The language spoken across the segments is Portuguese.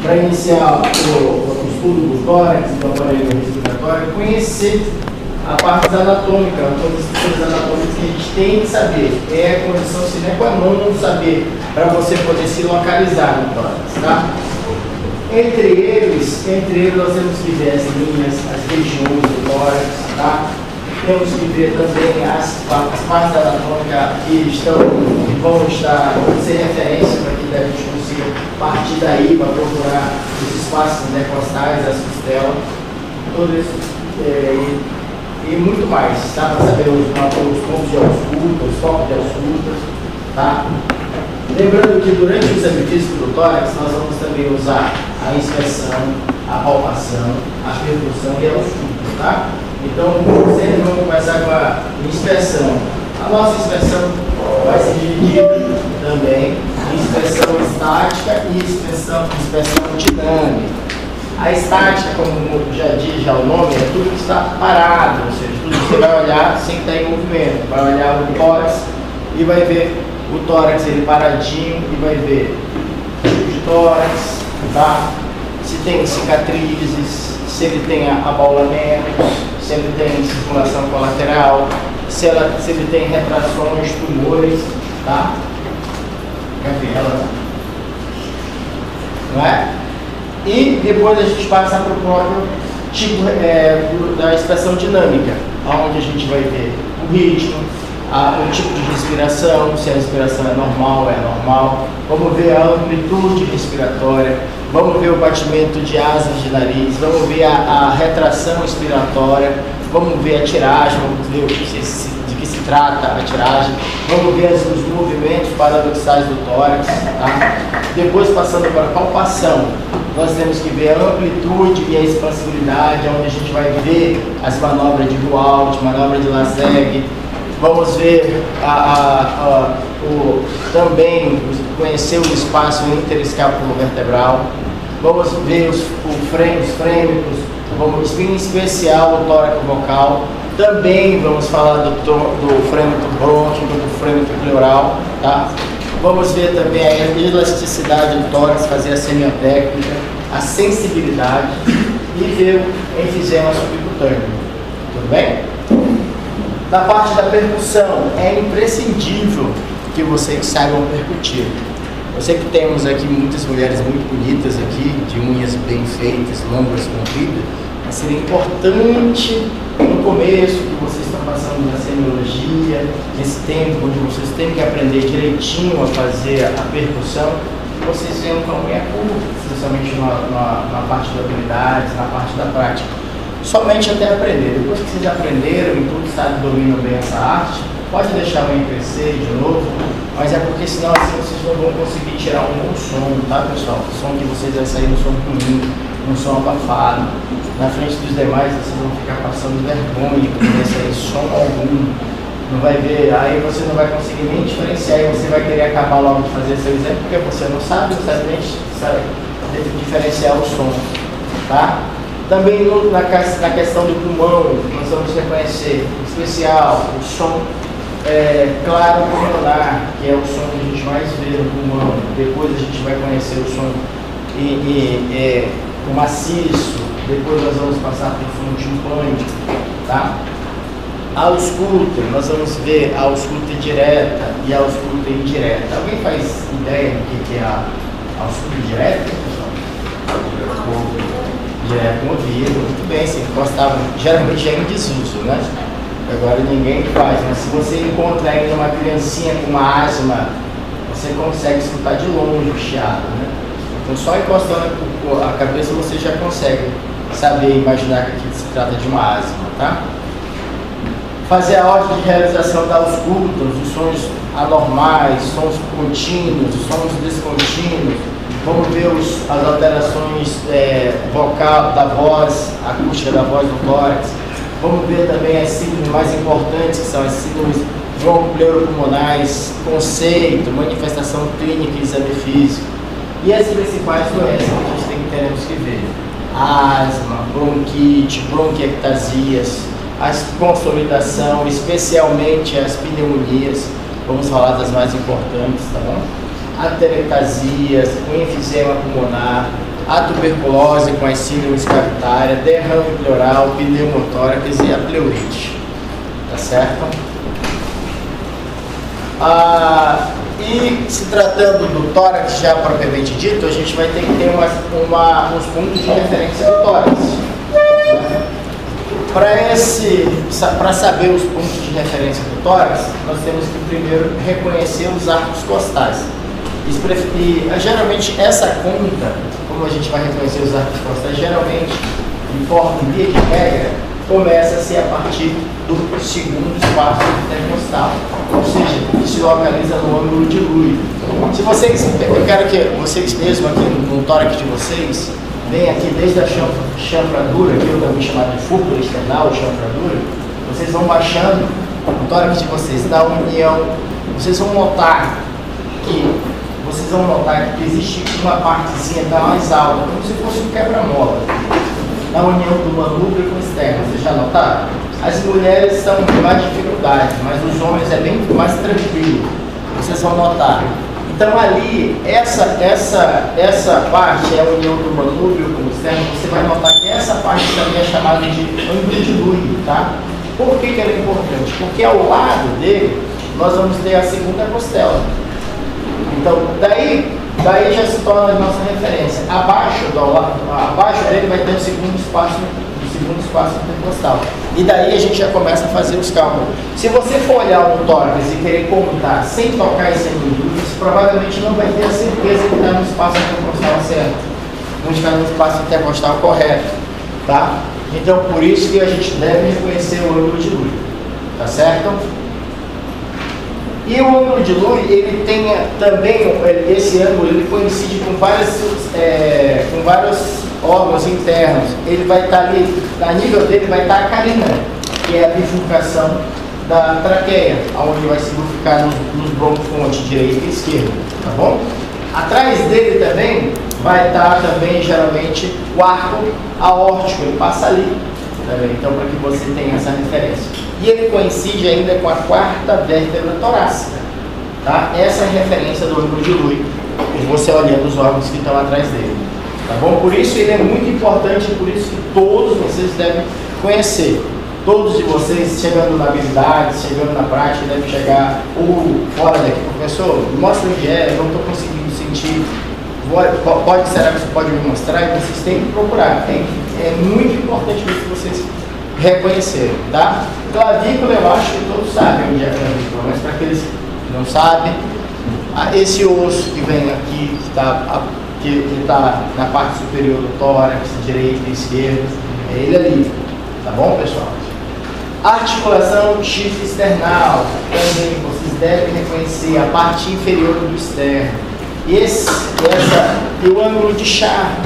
para iniciar o estudo do tórax, do aparelho respiratório, conhecer a parte anatômica, todas as coisas anatômicas que a gente tem que saber. É a condição sine qua non saber para você poder se localizar no tórax, tá? Entre eles nós temos que ver as linhas, as regiões do tórax, tá? Temos que ver também as partes anatômicas que vão ser referência para que a gente consiga partir daí para procurar os espaços intercostais, as costelas, tudo isso e muito mais, tá? Para saber os pontos de ausculta, os focos de ausculta, tá? Lembrando que durante o exame físico do tórax nós vamos também usar a inspeção, a palpação, a percussão e a ausculta, tá? Então, sempre vamos começar com a inspeção. A nossa inspeção vai ser dividida também em inspeção estática e inspeção dinâmica. A estática, como já diz o nome, é tudo que está parado, ou seja, tudo que você vai olhar sem estar em movimento. Vai olhar o tórax e vai ver o tórax ele paradinho e vai ver o tipo de tórax, tá? Se tem cicatrizes, se ele tem abaulamentos, se ele tem circulação colateral, se ele tem retrações, tumores, tá? Cadê ela? Não é? E depois a gente passa para o próprio tipo da inspeção dinâmica, onde a gente vai ver o ritmo, o tipo de respiração, se a respiração é normal, vamos ver a amplitude respiratória, vamos ver o batimento de asas de nariz, vamos ver a retração expiratória, vamos ver a tiragem, vamos ver de que se trata a tiragem, vamos ver os movimentos paradoxais do tórax, tá? Depois passando para a palpação, nós temos que ver a amplitude e a expansibilidade, onde a gente vai ver as manobras de Rualt, manobra de Laseg. Vamos ver também conhecer o espaço interescapulovertebral. Vamos ver os frêmicos, em especial o tórax vocal. Também vamos falar do frêmico brônquico, do frêmico pleural, tá? Vamos ver também a elasticidade do tórax, fazer a semiotécnica, a sensibilidade e ver o enfisema subcutâneo. Tudo bem? Na parte da percussão, é imprescindível que vocês saibam percutir. Eu sei que temos aqui muitas mulheres muito bonitas aqui, de unhas bem feitas, longas, compridas, mas seria importante no começo que vocês estão passando na semiologia, nesse tempo onde vocês têm que aprender direitinho a fazer a percussão, que vocês venham com a unha curta, especialmente na parte da habilidade, na parte da prática. Somente até aprender. Depois que vocês aprenderam e tudo, sabe, dominam bem essa arte, pode deixar a unha crescer de novo, mas é porque senão assim vocês não vão conseguir tirar um bom som, tá, pessoal? O som que vocês vai sair um som ruim, um som abafado. Na frente dos demais vocês vão ficar passando vergonha, porque não vai sair som algum. Não vai ver, aí você não vai conseguir nem diferenciar e você vai querer acabar logo de fazer seu exame, porque você não sabe nem diferenciar o som, tá? Também na questão do pulmão, nós vamos reconhecer, em especial, o som claro pulmonar, que é o som que a gente mais vê no pulmão. Depois a gente vai conhecer o som o maciço, depois nós vamos passar para o som timpânico, tá? A ausculta, nós vamos ver a ausculta direta e a ausculta indireta. Alguém faz ideia do que é a ausculta direta, pessoal? Direto no ouvido, muito bem, se encostava, geralmente é em desuso, né? Agora ninguém faz, mas se você encontra ainda uma criancinha com uma asma, você consegue escutar de longe o chiado, né? Então só encostando a cabeça você já consegue saber, imaginar que aqui se trata de uma asma, tá? Fazer a ordem de realização da ausculta, os sons anormais, sons contínuos, sons descontínuos. Vamos ver as alterações vocal da voz, acústica da voz do tórax. Vamos ver também as síndromes mais importantes, que são as síndromes broncopleuropulmonais, conceito, manifestação clínica e exame físico. E as principais doenças que a gente teremos que ver: asma, bronquite, bronquiectasias, a consolidação, especialmente as pneumonias. Vamos falar das mais importantes, tá bom? Atelectasias, o enfisema pulmonar, a tuberculose com as síndromes cavitárias, derrame pleural, pneumotórax e a pleurite. Tá certo? E se tratando do tórax já propriamente dito, a gente vai ter que ter uns pontos de referência do tórax. Para saber os pontos de referência do tórax, nós temos que primeiro reconhecer os arcos costais. E geralmente essa conta, como a gente vai reconhecer os arcos costais, geralmente, em via de regra, começa-se a partir do segundo espaço intercostal, ou seja, que se localiza no ângulo de Louis. Eu quero que vocês mesmos aqui no tórax de vocês, vem aqui desde a chanfradura, que eu também chamado de fúrcula external, chanfradura, vocês vão baixando o tórax de vocês, da união, vocês vão notar que existe uma partezinha que está mais alta, como se fosse um quebra-mola, na união do manúbrio com o externo. Vocês já notaram? As mulheres estão com mais dificuldade, mas os homens é bem mais tranquilo, vocês vão notar. Então ali, essa parte é a união do manúbrio com o externo. Você vai notar que essa parte também é chamada de ângulo de Louis, tá? Por que ela é importante? Porque ao lado dele, nós vamos ter a segunda costela. Então, daí já se torna a nossa referência. Abaixo dele vai ter o segundo espaço intercostal. E daí a gente já começa a fazer os cálculos. Se você for olhar um tórax e querer contar sem tocar esse ângulo, você provavelmente não vai ter a certeza que está no espaço intercostal certo, não está no espaço intercostal correto, tá? Então, por isso que a gente deve reconhecer o ângulo de Louis, tá certo? E o ângulo de Louis, ele tem também, esse ângulo, ele coincide com vários órgãos internos. Ele vai estar ali, a nível dele vai estar a carina, que é a bifurcação da traqueia, onde vai se bifurcar nos broncofontes direita e esquerda, tá bom? Atrás dele também vai estar também, geralmente, o arco aórtico, ele passa ali também, então para que você tenha essa referência. E ele coincide ainda com a quarta vértebra torácica, tá? Essa é a referência do ângulo de Louis, você olhando os órgãos que estão atrás dele, tá bom? Por isso ele é muito importante, por isso que todos vocês devem conhecer. Todos de vocês, chegando na habilidade, chegando na prática, devem chegar ou fora daqui, professor, mostra onde é, eu não estou conseguindo sentir, será que você pode me mostrar? E vocês têm que procurar, é muito importante isso que vocês reconhecerem, tá? Clavícula, eu acho que todos sabem onde é a clavícula, mas para aqueles que não sabem, esse osso que vem aqui, que está na parte superior do tórax, direita e esquerda, é ele ali, tá bom, pessoal? Articulação chifre external, também vocês devem reconhecer a parte inferior do externo. E o ângulo de Sharp,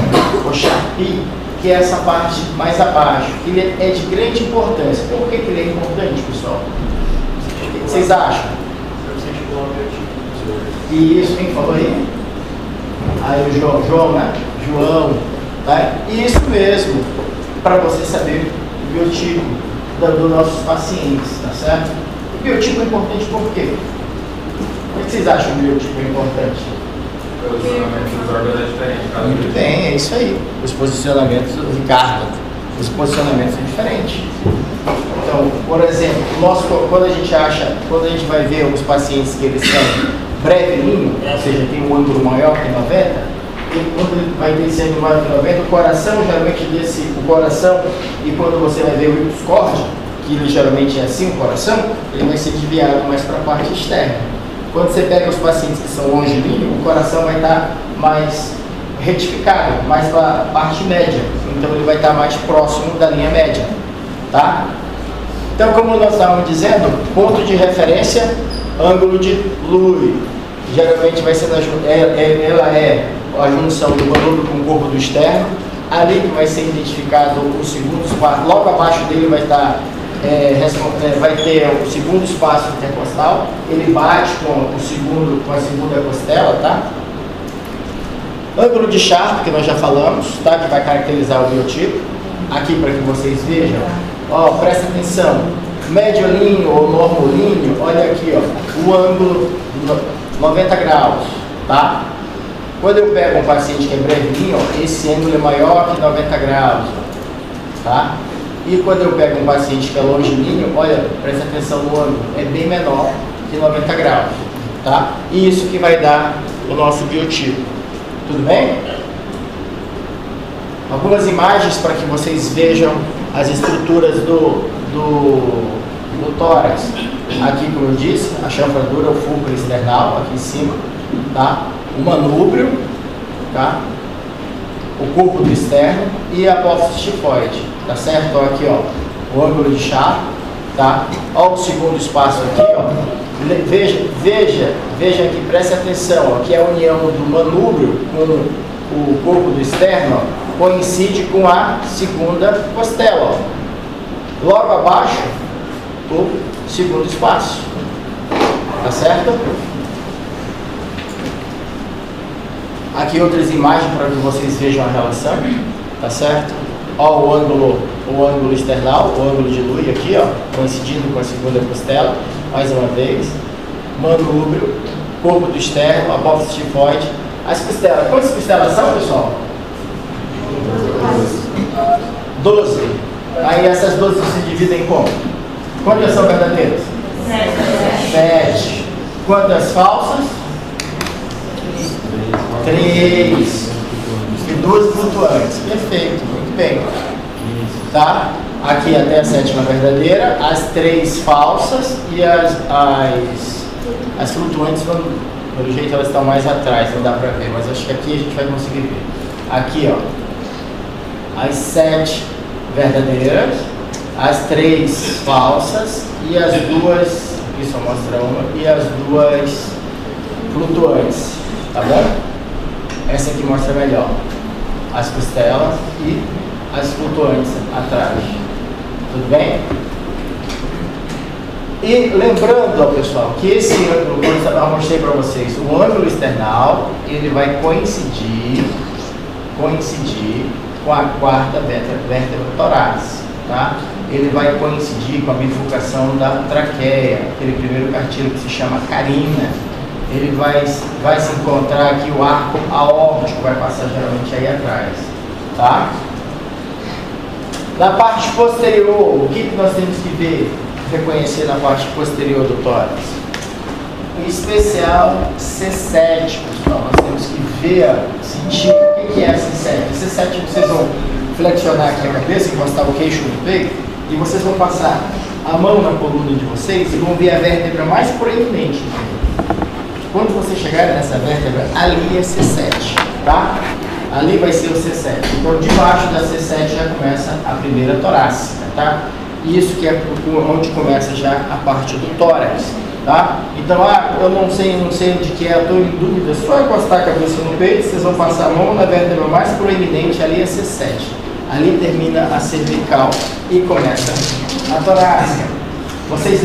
ou Sharpie, que é essa parte mais abaixo, ele é de grande importância. Por que ele é importante, pessoal? O que vocês acham? E isso, quem falou aí? Aí o João, né? João, tá? Isso mesmo, para você saber o biotipo dos nossos pacientes, tá certo? O biotipo é importante por quê? O que vocês acham que o biotipo é importante? O posicionamento dos órgãos é diferente. Muito bem, é isso aí. Os posicionamentos, Ricardo, os posicionamentos são diferentes. Então, por exemplo, quando a gente vai ver os pacientes que eles são brevilíneo, ou seja, tem um ângulo maior que 90, e quando ele vai ter esse ângulo maior que 90, o coração geralmente o coração, e quando você vai ver o ictus cordi, que ele geralmente é assim, o coração, ele vai ser desviado mais para a parte externa. Quando você pega os pacientes que são longilíneos, o coração vai estar mais retificado, mais para a parte média. Então ele vai estar mais próximo da linha média, tá? Então, como nós estávamos dizendo, ponto de referência, ângulo de Louis. Geralmente vai ser ela é a junção do manúbrio com o corpo do externo. Ali que vai ser identificado o segundo espaço. Logo abaixo dele vai estar vai ter o segundo espaço intercostal, ele bate com a segunda costela, tá? Ângulo de Sharp, que nós já falamos, tá? Que vai caracterizar o biotipo. Aqui para que vocês vejam, ó, presta atenção, mediolíneo ou normolíneo, olha aqui, ó, o ângulo 90 graus, tá? Quando eu pego um paciente que é brevinho, ó, esse ângulo é maior que 90 graus, tá? E quando eu pego um paciente que é longilíneo, olha, presta atenção no ângulo, é bem menor que 90 graus, tá? E isso que vai dar o nosso biotipo. Tudo bem? Algumas imagens para que vocês vejam as estruturas do tórax. Aqui, como eu disse, a chanfradura, o fulcro external, aqui em cima, tá? O manúbrio, tá? O corpo do externo e a apófise tifoide, tá certo? Ó, aqui, ó, o ângulo de Sharp, tá? Ó, o segundo espaço aqui, ó. Veja aqui, preste atenção, ó, que a união do manúbrio com o corpo do externo, ó, coincide com a segunda costela, ó. Logo abaixo, o segundo espaço, tá certo? Aqui outras imagens para que vocês vejam a relação, tá certo? Ó, o ângulo external, o ângulo de Louis aqui, ó, coincidindo com a segunda costela, mais uma vez. Manúbrio, corpo do externo, apófise tifoide. As costelas, quantas costelas são, pessoal? 12. Aí essas 12 se dividem como? Quantas são verdadeiras? 7. Quantas falsas? 3. E 2 flutuantes. Perfeito, muito bem. Tá? Aqui até a 7ª verdadeira, as 3 falsas e as flutuantes, pelo jeito elas estão mais atrás, não dá pra ver, mas acho que aqui a gente vai conseguir ver. Aqui, ó, as 7 verdadeiras, as 3 falsas e as 2, aqui só mostra uma, e as 2 flutuantes, tá bom? Essa aqui mostra melhor as costelas e as flutuantes atrás. Tudo bem? E lembrando, ó, pessoal, que esse ângulo, como eu mostrei para vocês, o ângulo external, ele vai coincidir com a 4ª vértebra torácica, tá? Ele vai coincidir com a bifurcação da traqueia, aquele primeiro cartílago que se chama carina. Ele vai se encontrar aqui, o arco aórtico vai passar geralmente aí atrás, tá? Na parte posterior, o que nós temos que ver, reconhecer na parte posterior do tórax? Em especial C7, pessoal. Nós temos que ver, sentir o que é a C7. A C7 vocês vão flexionar aqui a cabeça, encostar o queixo no peito, e vocês vão passar a mão na coluna de vocês e vão ver a vértebra mais proeminente. Quando você chegar nessa vértebra, ali é C7, tá? Ali vai ser o C7. Então, debaixo da C7 já começa a primeira torácica, tá? Isso que é onde começa já a parte do tórax, tá? Então, eu não sei onde que é, eu estou em dúvida. Só encostar a cabeça no peito, vocês vão passar a mão na vértebra mais proeminente, ali é C7. Ali termina a cervical e começa a torácica. Vocês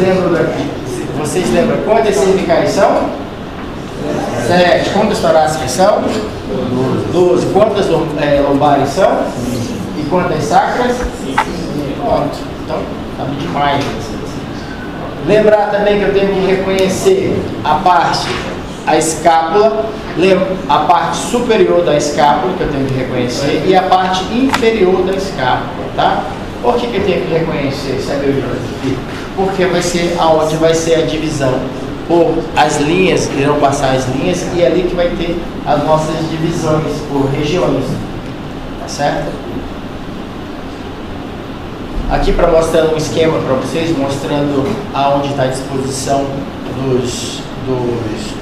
lembram quantas cervicais são? 7. Quantas torácicas são? 12. Quantas lombares são? E quantas sacras? Pronto. Então, sabe demais. Lembrar também que eu tenho que reconhecer a escápula, a parte superior da escápula, que eu tenho que reconhecer, e a parte inferior da escápula, tá? Por que eu tenho que reconhecer? Sabe? Porque vai ser aonde vai ser a divisão. Por as linhas, irão passar as linhas, e é ali que vai ter as nossas divisões por regiões, tá certo? Aqui para mostrar um esquema para vocês, mostrando aonde está a disposição dos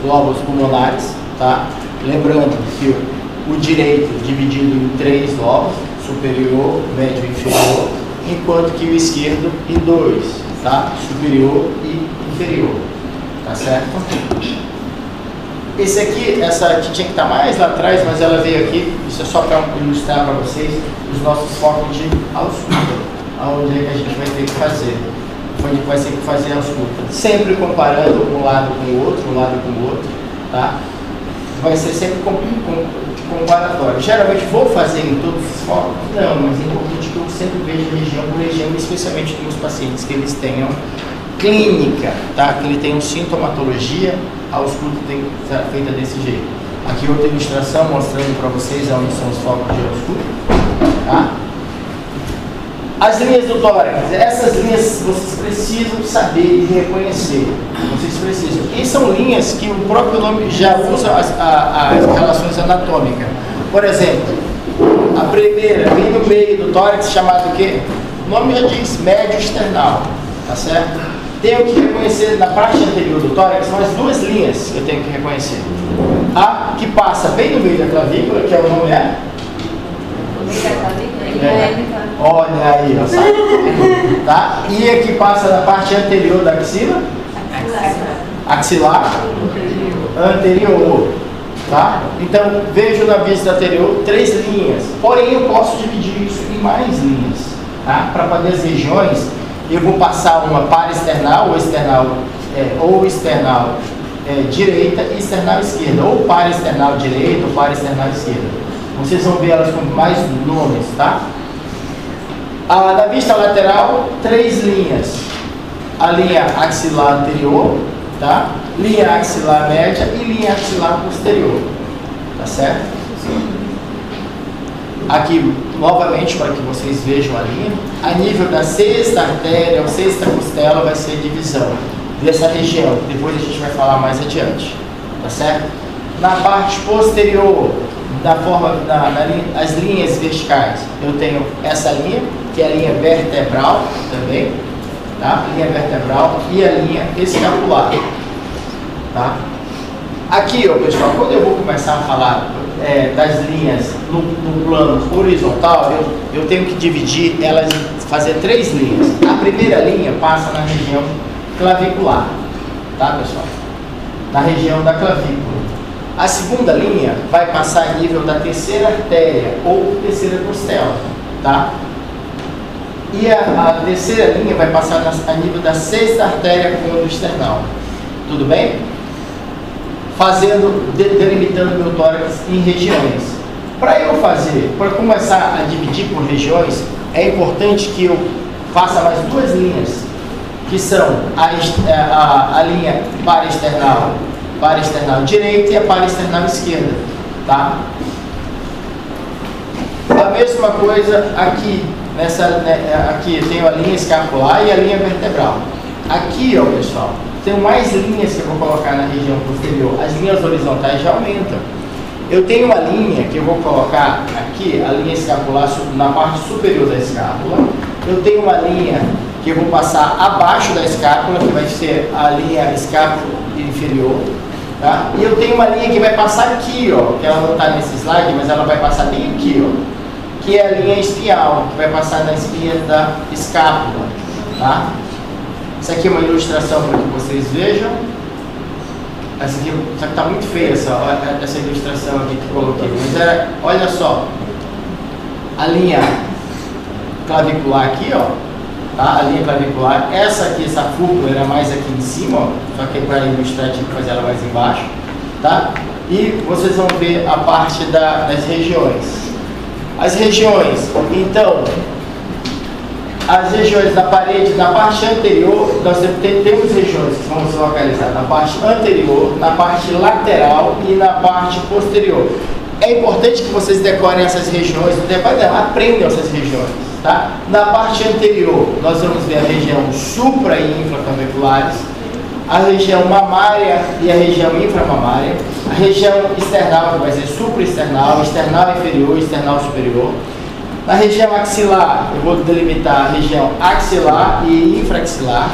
lóbulos pulmonares, tá? Lembrando que o direito dividido em 3 lóbulos, superior, médio e inferior, enquanto que o esquerdo em 2, tá? Superior e inferior. Tá certo? Essa aqui tinha que estar mais lá atrás, mas ela veio aqui. Isso é só para ilustrar para vocês os nossos focos de ausculta, aonde é que a gente vai ter que fazer. Onde vai ter que fazer a ausculta. Sempre comparando um lado com o outro, tá? Vai ser sempre comparatório. Geralmente vou fazer em todos os focos? Não, mas é importante que eu sempre veja região por região, especialmente nos pacientes que eles tenham clínica, tá? Que ele tem sintomatologia, a ausculta tem que ser feita desse jeito. Aqui outra ilustração mostrando para vocês onde são os focos de giroscópio. Tá? As linhas do tórax, essas linhas vocês precisam saber e reconhecer. Vocês precisam. E são linhas que o próprio nome já usa as relações anatômicas. Por exemplo, a primeira, bem no meio do tórax, chamado o quê? O nome já diz, médio external. Tá certo? Tenho que reconhecer na parte anterior do tórax, são as duas linhas que eu tenho que reconhecer. A que passa bem no meio da clavícula, que é o nome é? Olha aí, ó, sabe? Tá? E a que passa na parte anterior da axila? Axilar anterior. Tá? Então, vejo na vista anterior 3 linhas. Porém, eu posso dividir isso em mais linhas. Tá? Para fazer as regiões, eu vou passar uma paraesternal ou external direita e external esquerda. Ou paraesternal direita ou paraesternal esquerda. Vocês vão ver elas com mais nomes, tá? Na vista lateral, 3 linhas. A linha axilar anterior, tá? Linha axilar média e linha axilar posterior. Tá certo? Aqui, novamente, para que vocês vejam a linha, a nível da sexta artéria ou sexta costela vai ser a divisão dessa região. Depois a gente vai falar mais adiante. Tá certo? Na parte posterior, as linhas verticais, eu tenho essa linha, que é a linha vertebral também, tá? Linha vertebral e a linha escapular, tá? Aqui, ó, pessoal, quando eu vou começar a falar das linhas no plano horizontal, eu tenho que dividir elas, fazer 3 linhas. A primeira linha passa na região clavicular, tá, pessoal? Na região da clavícula. A segunda linha vai passar a nível da terceira artéria ou terceira costela, tá? E a terceira linha vai passar a nível da sexta artéria condo-external. Tudo bem? Delimitando meu tórax em regiões. Para começar a dividir por regiões, é importante que eu faça mais 2 linhas, que são a linha paraesternal direita e a paraesternal esquerda, tá? A mesma coisa aqui, aqui eu tenho a linha escapular e a linha vertebral. Aqui, ó, pessoal, tenho mais linhas que eu vou colocar na região posterior. As linhas horizontais já aumentam. Eu tenho uma linha que eu vou colocar aqui, a linha escapular na parte superior da escápula. Eu tenho uma linha que eu vou passar abaixo da escápula, que vai ser a linha escápula inferior. Tá? E eu tenho uma linha que vai passar aqui, ó, que ela não está nesse slide, mas ela vai passar bem aqui, ó, que é a linha espial, que vai passar na espinha da escápula. Tá? Essa aqui é uma ilustração para que vocês vejam. Essa aqui está muito feia, essa ilustração aqui que eu coloquei. Mas olha só, a linha clavicular aqui, ó, tá? A linha clavicular, essa aqui, essa fúrcula era mais aqui em cima, ó, só que para ilustrar tive que fazer ela mais embaixo, tá? E vocês vão ver a parte das regiões. As regiões, então, as regiões da parede, na parte anterior, nós temos regiões que vão se localizar na parte anterior, na parte lateral e na parte posterior. É importante que vocês decorem essas regiões, aprendam essas regiões, tá? Na parte anterior, nós vamos ver a região supra e infraclaviculares, a região mamária e a região inframamária, a região external, que vai ser supraesternal, external inferior e external superior. Na região axilar, eu vou delimitar a região axilar e infraaxilar.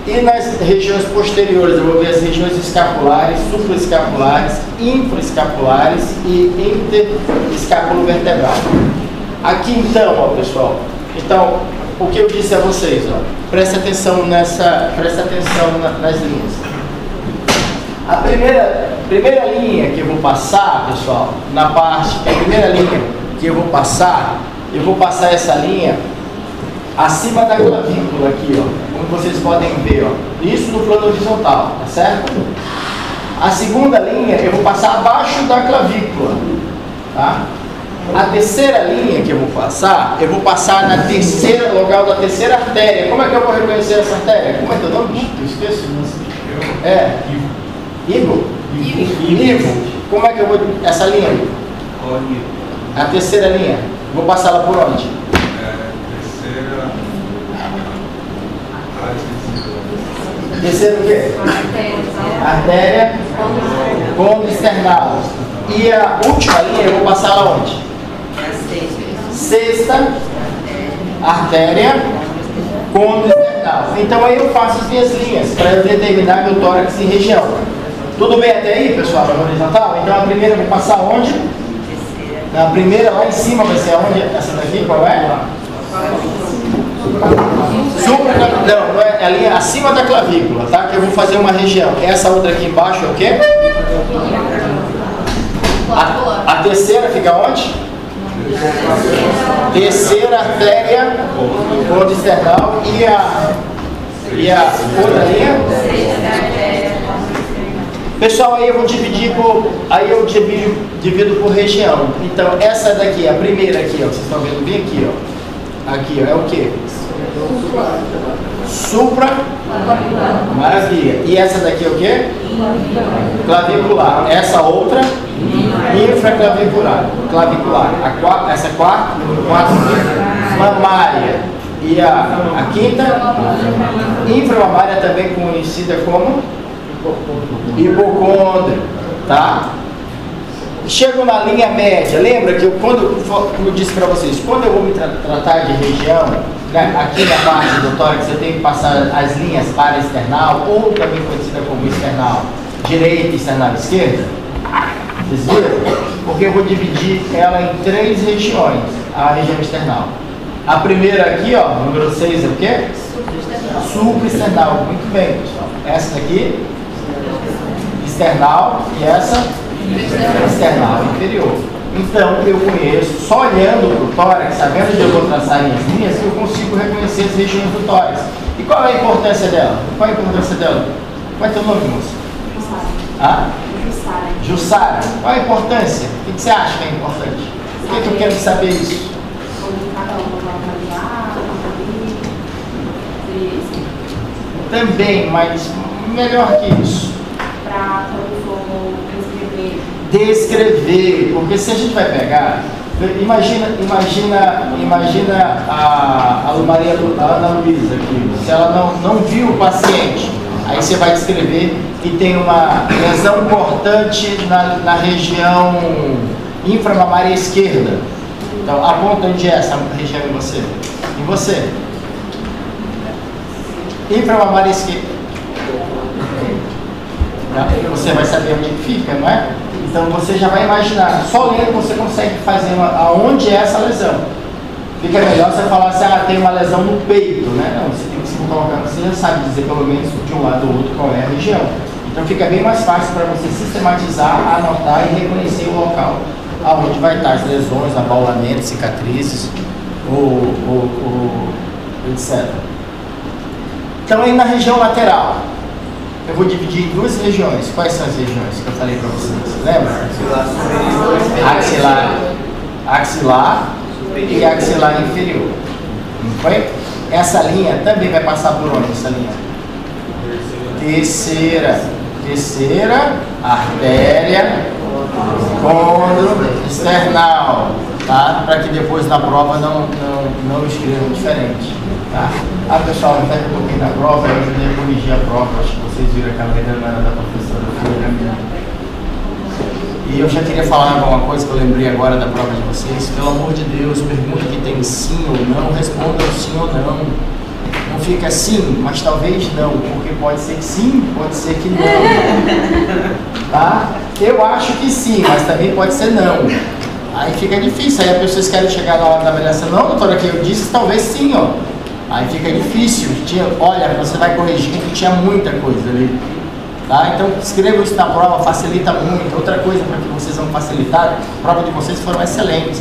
E nas regiões posteriores, eu vou ver as regiões escapulares, supraescapulares, infraescapulares e interescapulovertebral. Aqui então, ó, pessoal, então, o que eu disse a vocês, ó, presta atenção nas linhas. A primeira linha que eu vou passar, pessoal, a primeira linha que eu vou passar essa linha acima da clavícula aqui, ó, como vocês podem ver, ó, isso no plano horizontal, tá certo? A segunda linha eu vou passar abaixo da clavícula, tá? A terceira linha que eu vou passar na terceira, local da terceira artéria. Como é que eu vou reconhecer essa artéria? Como é que é o nome? Eu esqueço. Ivo. Como é que eu vou... Essa linha? A terceira linha. Vou passar ela por onde? Terceiro o quê? Artéria côndilo external. E a última linha eu vou passar ela onde? Sexta artéria côndilo external. Então aí eu faço as minhas linhas para eu determinar meu tórax e região. Tudo bem até aí, pessoal, na horizontal? Então a primeira eu vou passar onde? A primeira lá em cima vai ser onde? Essa daqui, qual é? Não é a linha acima da clavícula, tá? Que eu vou fazer uma região. Essa outra aqui embaixo é o quê? A terceira fica onde? Terceira artéria côndilo external e a outra linha? Pessoal, aí eu vou dividir por... Aí eu divido por região. Então, essa daqui, a primeira aqui, ó, vocês estão vendo bem aqui, ó. Aqui, ó, é o quê? Supra. Maravilha. E essa daqui é o quê? Clavicular. Essa outra? Infraclavicular. Clavicular. Essa quarta? Mamária. E a quinta? Inframamária, também conhecida como hipocôndrio, tá? Chego na linha média. Lembra que como eu disse para vocês, quando eu vou me tratar de região, né, aqui na parte do tórax eu tenho que passar as linhas para external, ou também conhecida como external direita e external esquerda. Vocês viram? Porque eu vou dividir ela em 3 regiões, a região external. A primeira aqui, ó, número 6 é o quê? Supraexternal. Muito bem, pessoal. Essa daqui, external, e essa external inferior. Então eu conheço, só olhando para o tórax, sabendo onde eu vou traçar minhas linhas, eu consigo reconhecer as regiões do tórax. E qual é a importância dela? Qual é a importância dela? Qual é teu nome, moça? Jussara. Jussara. Qual é a importância? O que você acha que é importante? Por que eu quero saber isso? Também, mas melhor que isso. Para descrever, porque se a gente vai pegar, imagina a Ana Luísa aqui, se ela não viu o paciente, aí você vai descrever que tem uma lesão importante na região inframamária esquerda. Então, aponta onde é essa região em você. Em você. Inframamária esquerda. Você vai saber onde fica, não é? Então você já vai imaginar, só lendo você consegue fazer aonde é essa lesão. Fica melhor você falar assim, tem uma lesão no peito, né? Não, você tem que se colocar, você já sabe dizer pelo menos de um lado ou outro qual é a região. Então fica bem mais fácil para você sistematizar, anotar e reconhecer o local aonde vai estar as lesões, abaulamentos, cicatrizes, etc. Então aí na região lateral, eu vou dividir em 2 regiões. Quais são as regiões que eu falei para vocês? Lembra? Axilar e axilar inferior. Não foi? Essa linha também vai passar por onde? Essa linha? Terceira artéria côndilo external, tá? Para que depois na prova não escrevam diferente, tá? Pessoal, até que eu toquei na prova, eu ajudei a corrigir a prova. Acho que vocês viram aquela letra da professora, foi a minha. E eu já queria falar alguma coisa que eu lembrei agora da prova de vocês. Pelo amor de Deus, pergunta que tem sim ou não, responda sim ou não. Não fica sim, mas talvez não, porque pode ser que sim, pode ser que não. Tá? Eu acho que sim, mas também pode ser não. Aí fica difícil, aí as pessoas querem chegar na hora da avaliação. Não, doutora, que eu disse talvez sim, ó. Aí fica difícil. Olha, você vai corrigir que tinha muita coisa ali. Tá? Então escreva isso na prova, facilita muito. Outra coisa para que vocês vão facilitar, a prova de vocês foram excelentes.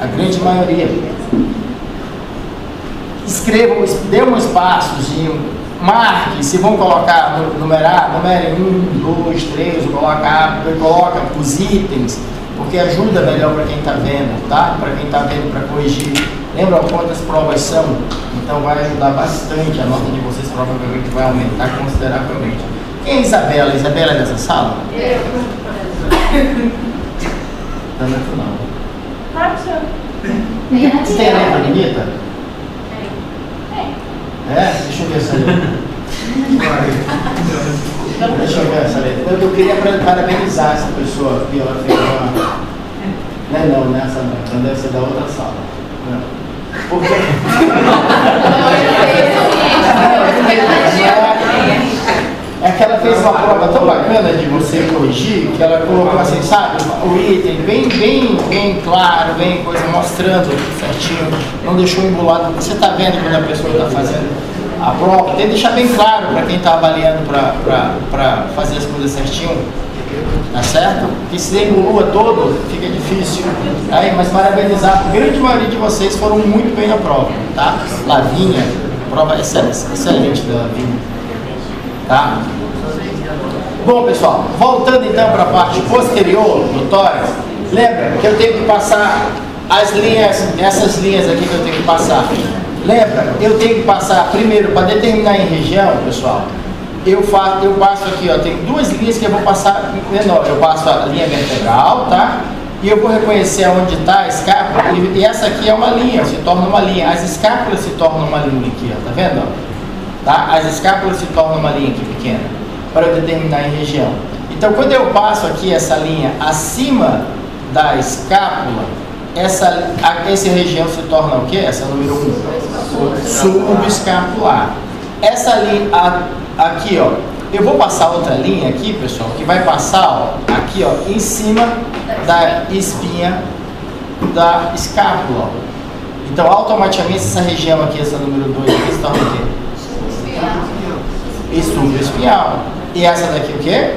A grande maioria. Escrevam, dê um espaçozinho, marque, se vão colocar, numerar, numere 1, 2, 3, coloca os itens, porque ajuda melhor para quem está vendo, tá? Para quem está vendo, para corrigir. Lembra quantas provas são? Então vai ajudar bastante, a nota de vocês provavelmente vai aumentar consideravelmente. Quem é Isabela? Isabela é dessa sala? Tanto não. Claro que sim. Você tem a letra bonita? É? Deixa eu ver essa letra. Deixa eu ver essa letra. Eu queria parabenizar essa pessoa que ela fez uma. Não, nessa não. Então deve ser da outra sala. Não. Por quê? É que ela fez uma prova tão bacana de você corrigir, que ela colocou assim, sabe, o item bem claro, bem coisa, mostrando certinho, não deixou embolado. Você está vendo quando a pessoa está fazendo a prova, tem que deixar bem claro para quem está avaliando para fazer as coisas certinho, tá certo? Porque se embolua todo, fica difícil. Aí, mas parabenizar, a grande maioria de vocês foram muito bem na prova, tá? Lavinha, prova excelente da Lavinha. Tá? Bom, pessoal, voltando então para a parte posterior do tórax, lembra que eu tenho que passar as linhas, essas linhas aqui que eu tenho que passar. Lembra, eu tenho que passar primeiro para determinar em região, pessoal. Eu passo aqui, ó, tem duas linhas que eu vou passar menor. Eu passo a linha vertebral, tá? E eu vou reconhecer onde está a escápula. E essa aqui é uma linha, se torna uma linha. As escápulas se tornam uma linha aqui, ó, tá vendo? Tá? As escápulas se tornam uma linha aqui pequena, para eu determinar em região. Então, quando eu passo aqui essa linha acima da escápula, essa região se torna o quê? Essa número 1. Subescapular. Essa linha aqui, ó, eu vou passar outra linha aqui, pessoal, que vai passar, ó, aqui, ó, em cima da espinha da escápula. Então, automaticamente, essa região aqui, essa número 2 aqui, se torna o quê? Subespial. E essa daqui o quê?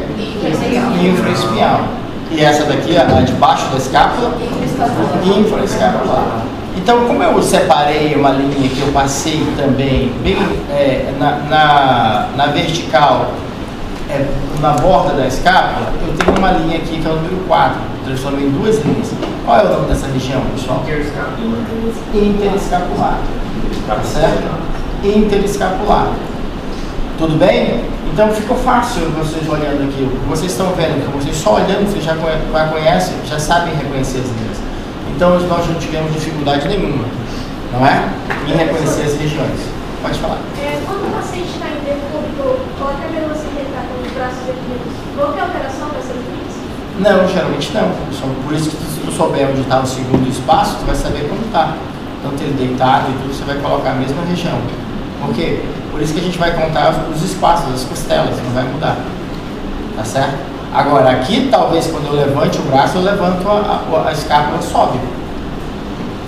Infraespial. E essa daqui, a de baixo da escápula? Infraescapular. Então, como eu separei uma linha que eu passei também bem na vertical, na borda da escápula, eu tenho uma linha aqui que é o número 4. Transformei em duas linhas. Qual é o nome dessa região, pessoal? Interescapular. Tá certo? Interescapular. Tudo bem? Então ficou fácil vocês olhando aqui. Vocês estão vendo que vocês só olhando, vocês já conhecem, já sabem reconhecer as linhas. Então nós não tivemos dificuldade nenhuma, não é? Em reconhecer as regiões. Pode falar. Quando o paciente está em decúbito, ou até mesmo assim ele está com os braços definidos, qualquer alteração vai ser difícil? Não, geralmente não. Por isso que se tu souber onde está o segundo espaço, tu vai saber como está. Tanto ele deitado e tudo, você vai colocar a mesma região. Por quê? Por isso que a gente vai contar os espaços, as costelas, não vai mudar. Tá certo? Agora, aqui, talvez, quando eu levante o braço, eu levanto a escápula sobe.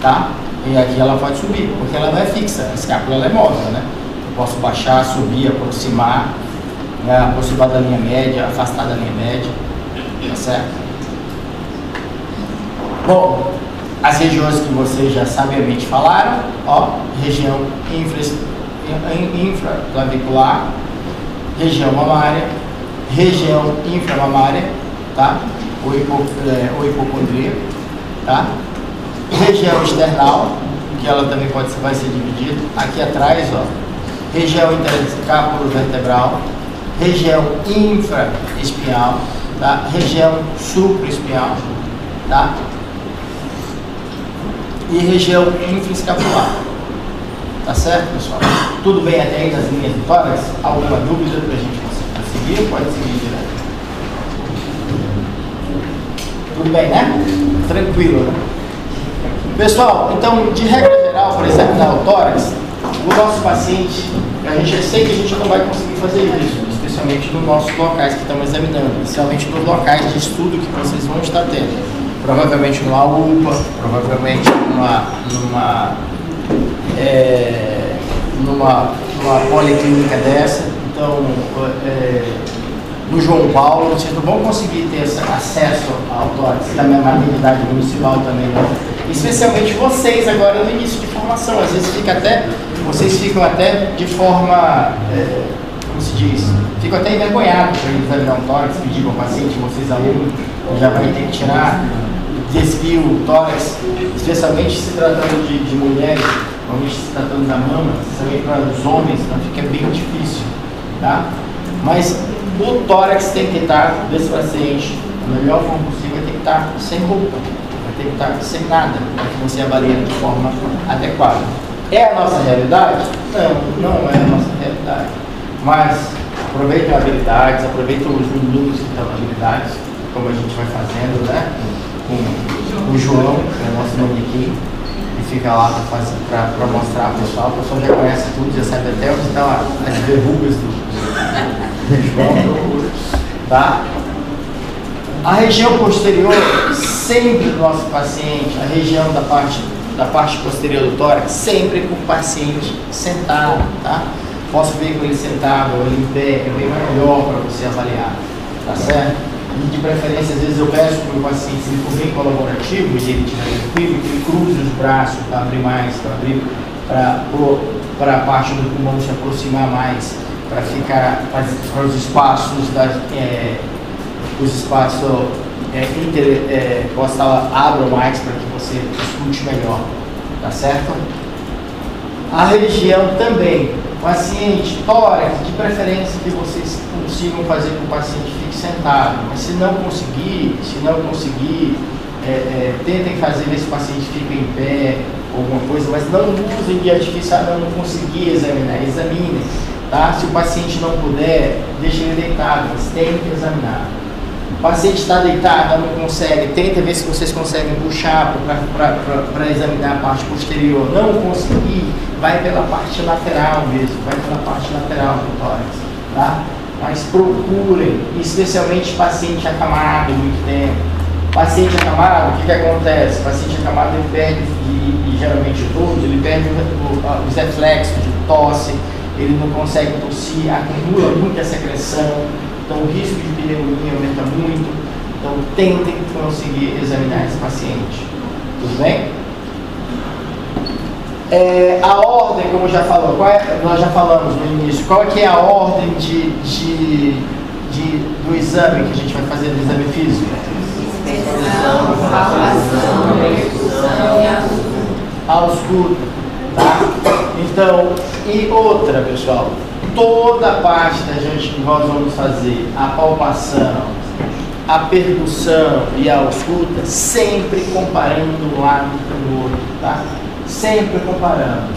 Tá? E aqui ela pode subir, porque ela não é fixa. A escápula ela é móvel, né? Eu posso baixar, subir, aproximar, né? Aproximar da linha média, afastar da linha média. Tá certo? Bom, as regiões que vocês já sabiamente falaram, ó, região infraclavicular, região mamária, região inframamária, tá? Ou hipocondria, tá? Região external, que ela também vai ser dividida. Aqui atrás, ó, região interescapulovertebral, região infraespinhal, tá? Região supraespinhal, tá? E região infraescapular. Tá certo, pessoal? Tudo bem até aí nas linhas do tórax? Alguma dúvida para a gente seguir? Pode seguir direto. Tudo bem, né? Tranquilo, né? Pessoal, então, de regra geral, para examinar o tórax, o nosso paciente, eu sei que a gente não vai conseguir fazer isso, especialmente nos nossos locais que estamos examinando, especialmente nos locais de estudo que vocês vão estar tendo. Provavelmente numa UPA, provavelmente numa policlínica dessa. Então, no João Paulo, vocês não vão conseguir ter esse acesso ao tórax, da minha maternidade municipal também não. Especialmente vocês agora no início de formação, às vezes vocês ficam até de forma, como se diz, ficam até envergonhados para examinar um tórax, pedir para o paciente, vocês alunos, já vai ter que tirar, despir o tórax, especialmente se tratando de mulheres, normalmente se tratando da mama, especialmente para os homens, então fica bem difícil, tá? Mas o tórax tem que estar desse paciente da melhor forma possível, vai ter que estar sem roupa, vai ter que estar sem nada, para que você avalie de forma adequada. É a nossa realidade? Não, não é a nossa realidade. Mas aproveitem habilidades, aproveitem os meninos que estão habilidades, como a gente vai fazendo, né? Com o João, que é o nosso manequim, que fica lá para mostrar ao pessoal. O pessoal já conhece tudo, já sabe até onde estão as verrugas do João, tá? A região posterior, sempre do nosso paciente, a região da parte posterior do tórax, sempre com o paciente sentado, tá? Posso ver com ele sentado ou ele em pé, é bem melhor para você avaliar, tá certo? E de preferência, às vezes eu peço para o paciente, se ele for bem colaborativo e ele estiver tranquilo, que ele cruze os braços para abrir mais, para a parte do pulmão se aproximar mais, para ficar para os espaços intercostal abram mais para que você escute melhor, tá certo? A região também, paciente tórax, de preferência que vocês consigam fazer com que o paciente fique sentado, mas se não conseguir, tentem fazer ver se o paciente fica em pé, alguma coisa, mas não usem de artificial, não conseguir examinar, examinem, tá? Se o paciente não puder, deixe ele deitado, mas tem que examinar. O paciente está deitado, não consegue, tenta ver se vocês conseguem puxar para examinar a parte posterior. Não conseguir, vai pela parte lateral mesmo, vai pela parte lateral do tórax, tá? Mas procurem, especialmente paciente acamado muito tempo. Paciente acamado, o que acontece? O paciente acamado ele perde, e geralmente todos, ele perde os reflexos de tosse, ele não consegue tossir, acumula muita secreção. Então, o risco de pneumonia aumenta muito. Então, tentem conseguir examinar esse paciente. Tudo bem? A ordem, como já falou, nós já falamos no início, qual é que é a ordem do exame que a gente vai fazer do exame físico? Inspeção, palpação, perfusão e ausculto, tá? Então, e outra, pessoal, toda a parte da gente que nós vamos fazer, a palpação, a percussão e a ausculta, sempre comparando um lado com o outro, tá? Sempre comparando.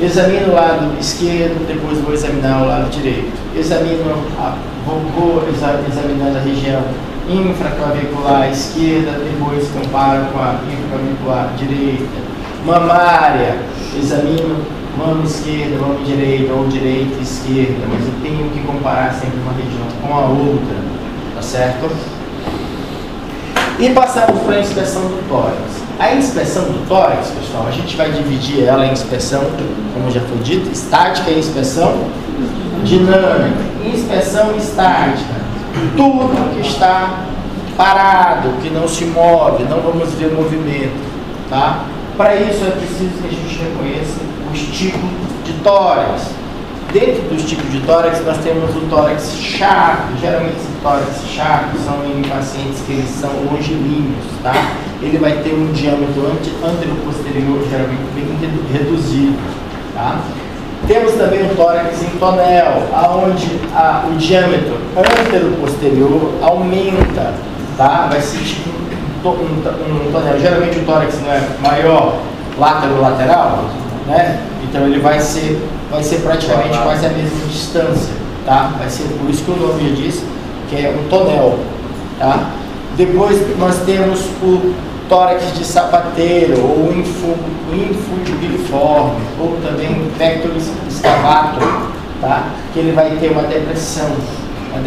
Examino o lado esquerdo, depois vou examinar o lado direito. Vou examinando a região infraclavicular esquerda, depois comparo com a infraclavicular direita. Mamária, examino mama esquerda, mama direita, ou direita e esquerda, mas eu tenho que comparar sempre uma região com a outra, tá certo? E passamos para a inspeção do tórax. A inspeção do tórax, pessoal, a gente vai dividir ela em inspeção, como já foi dito, estática e inspeção dinâmica. Inspeção estática, tudo que está parado, que não se move, não vamos ver movimento, tá? Para isso é preciso que a gente reconheça os tipos de tórax. Dentro dos tipos de tórax, nós temos o tórax chato. Geralmente, esses tórax chatos são em pacientes que eles são longilíneos, tá? Ele vai ter um diâmetro antero-posterior, geralmente bem reduzido, tá? Temos também o tórax em tonel, onde o diâmetro antero-posterior aumenta, tá? Vai ser tipo um tonel. Geralmente o tórax não é maior lateral, né? Então ele vai ser praticamente quase a mesma distância, tá? Vai ser por isso que o nome já diz que é um tonel, tá? Depois nós temos o tórax de sapateiro ou infundiliforme, ou também pectoris excavator, tá? Que ele vai ter uma depressão. A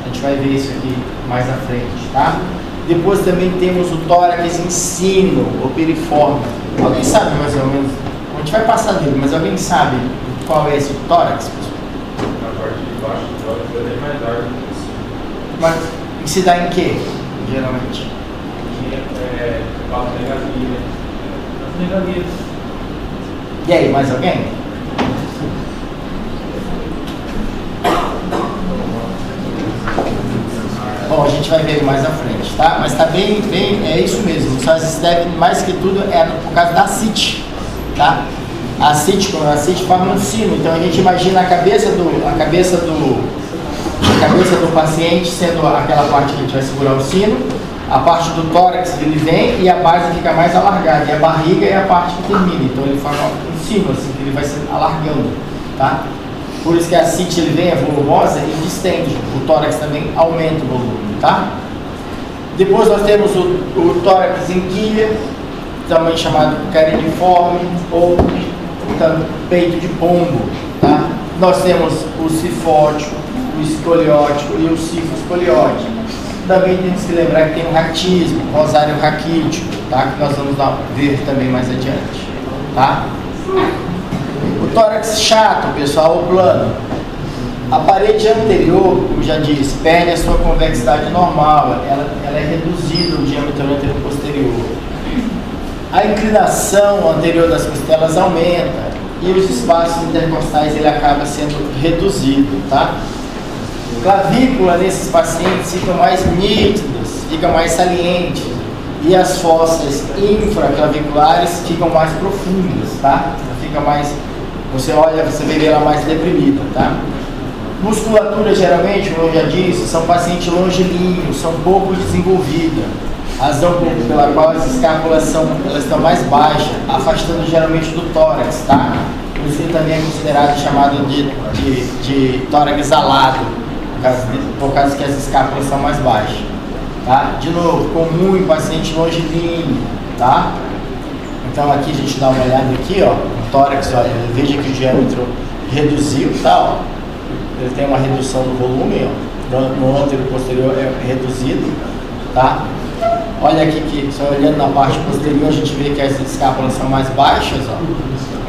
gente vai ver isso aqui mais à frente, tá? Depois também temos o tórax em sino ou piriforme. Alguém sabe mais ou menos? A gente vai passar dele, mas alguém sabe qual é esse tórax? Na parte de baixo do tórax é bem mais largo do que cima. Mas se dá em quê, geralmente? Negativas. E aí, mais alguém? Bom, a gente vai ver mais à frente, tá? Mas tá bem, é isso mesmo. Só as STEP, mais que tudo, é por causa da CIT, tá? A CIT forma um sino, então a gente imagina a cabeça do A cabeça do paciente sendo aquela parte que a gente vai segurar o sino, a parte do tórax ele vem e a base fica mais alargada, e a barriga é a parte que termina, então ele forma um sino, assim, que ele vai se alargando, tá? Por isso que a ascite ele vem, é volumosa e distende, o tórax também aumenta o volume, tá? Depois nós temos o tórax em quilha, também chamado cariniforme ou peito de pombo, tá? Nós temos o cifótico, o escoliótico e o cifoescoliótico. Também temos que lembrar que tem o raquitismo, o rosário raquítico, tá? Que nós vamos ver também mais adiante, tá? O tórax chato, pessoal, o plano. A parede anterior, como já disse, perde a sua convexidade normal, ela é reduzida o diâmetro anterior-posterior. A inclinação anterior das costelas aumenta e os espaços intercostais ele acaba sendo reduzido, tá? Clavícula nesses pacientes ficam mais nítidas, ficam mais salientes e as fossas infraclaviculares ficam mais profundas, tá? Fica mais, você olha, você vê ela mais deprimida, tá? Musculatura geralmente, como eu já disse, são pacientes longilíneos, são pouco desenvolvidas. Razão pela qual as escápulas elas estão mais baixas, afastando geralmente do tórax, tá? Por isso ele também é considerado chamado de tórax alado, por causa que as escápulas são mais baixas, tá? De novo, comum em paciente longilíneo, tá? Então aqui a gente dá uma olhada aqui, ó, o tórax, olha, veja que o diâmetro reduziu, tá? Ó. Ele tem uma redução do volume, ó, no anterior posterior é reduzido, tá? Olha aqui que, só olhando na parte posterior, a gente vê que as escápulas são mais baixas, ó.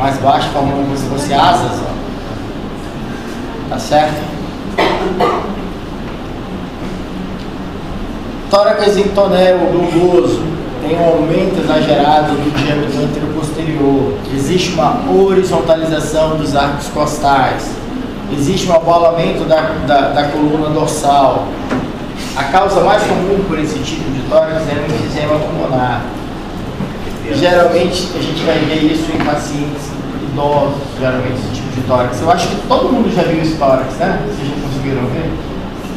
Mais baixas, formando como se fossem asas, ó. Tá certo? Tórax intonero, globoso, tem um aumento exagerado do diâmetro anterior-posterior. Existe uma horizontalização dos arcos costais. Existe um abalamento da coluna dorsal. A causa mais comum por esse tipo de tórax é o enfisema pulmonar. Geralmente a gente vai ver isso em pacientes idosos, geralmente esse tipo de tórax. Eu acho que todo mundo já viu esse tórax, né? Vocês já conseguiram ver?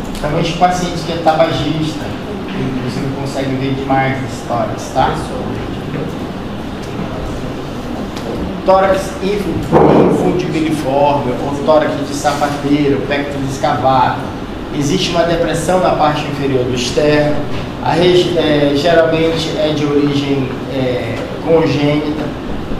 Principalmente pacientes que é tabagista, você não consegue ver demais esse tórax, tá? Tórax infundibiliforme, ou tórax de sapateiro, pectus escavato. Existe uma depressão na parte inferior do externo, geralmente é de origem congênita.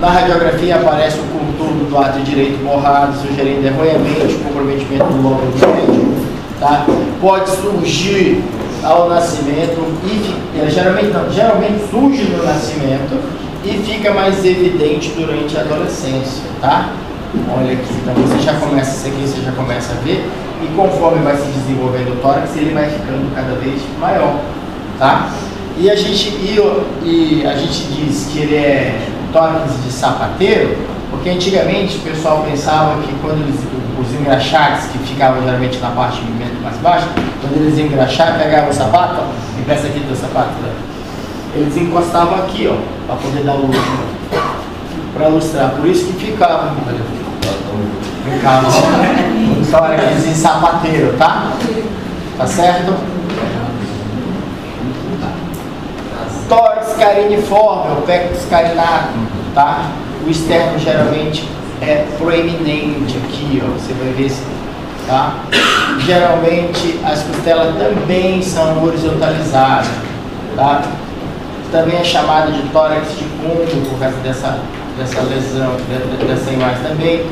Na radiografia aparece o contorno do átrio direito borrado, sugerindo erroneamente o comprometimento do lóbulo médio. Tá? Pode surgir ao nascimento, geralmente surge no nascimento e fica mais evidente durante a adolescência. Tá? Olha aqui, então você já começa a ver, e conforme vai se desenvolvendo o tórax, ele vai ficando cada vez maior, tá? E a gente diz que ele é tórax de sapateiro, porque antigamente o pessoal pensava que quando os engraxates, que ficavam geralmente na parte de movimento mais baixa, quando eles engraxavam, pegavam o sapato, ó, e peça aqui do sapato, né? Eles encostavam aqui, ó, para poder dar luz, para ilustrar. Por isso que ficava tórax de sapateiro, tá? Tá certo? Tórax cariniforme, ou pectus carinatum, tá? O externo geralmente é proeminente aqui, ó. Você vai ver, tá? Geralmente as costelas também são horizontalizadas, tá? Também é chamado de tórax de pombo por causa dessa lesão, dessa imagem também.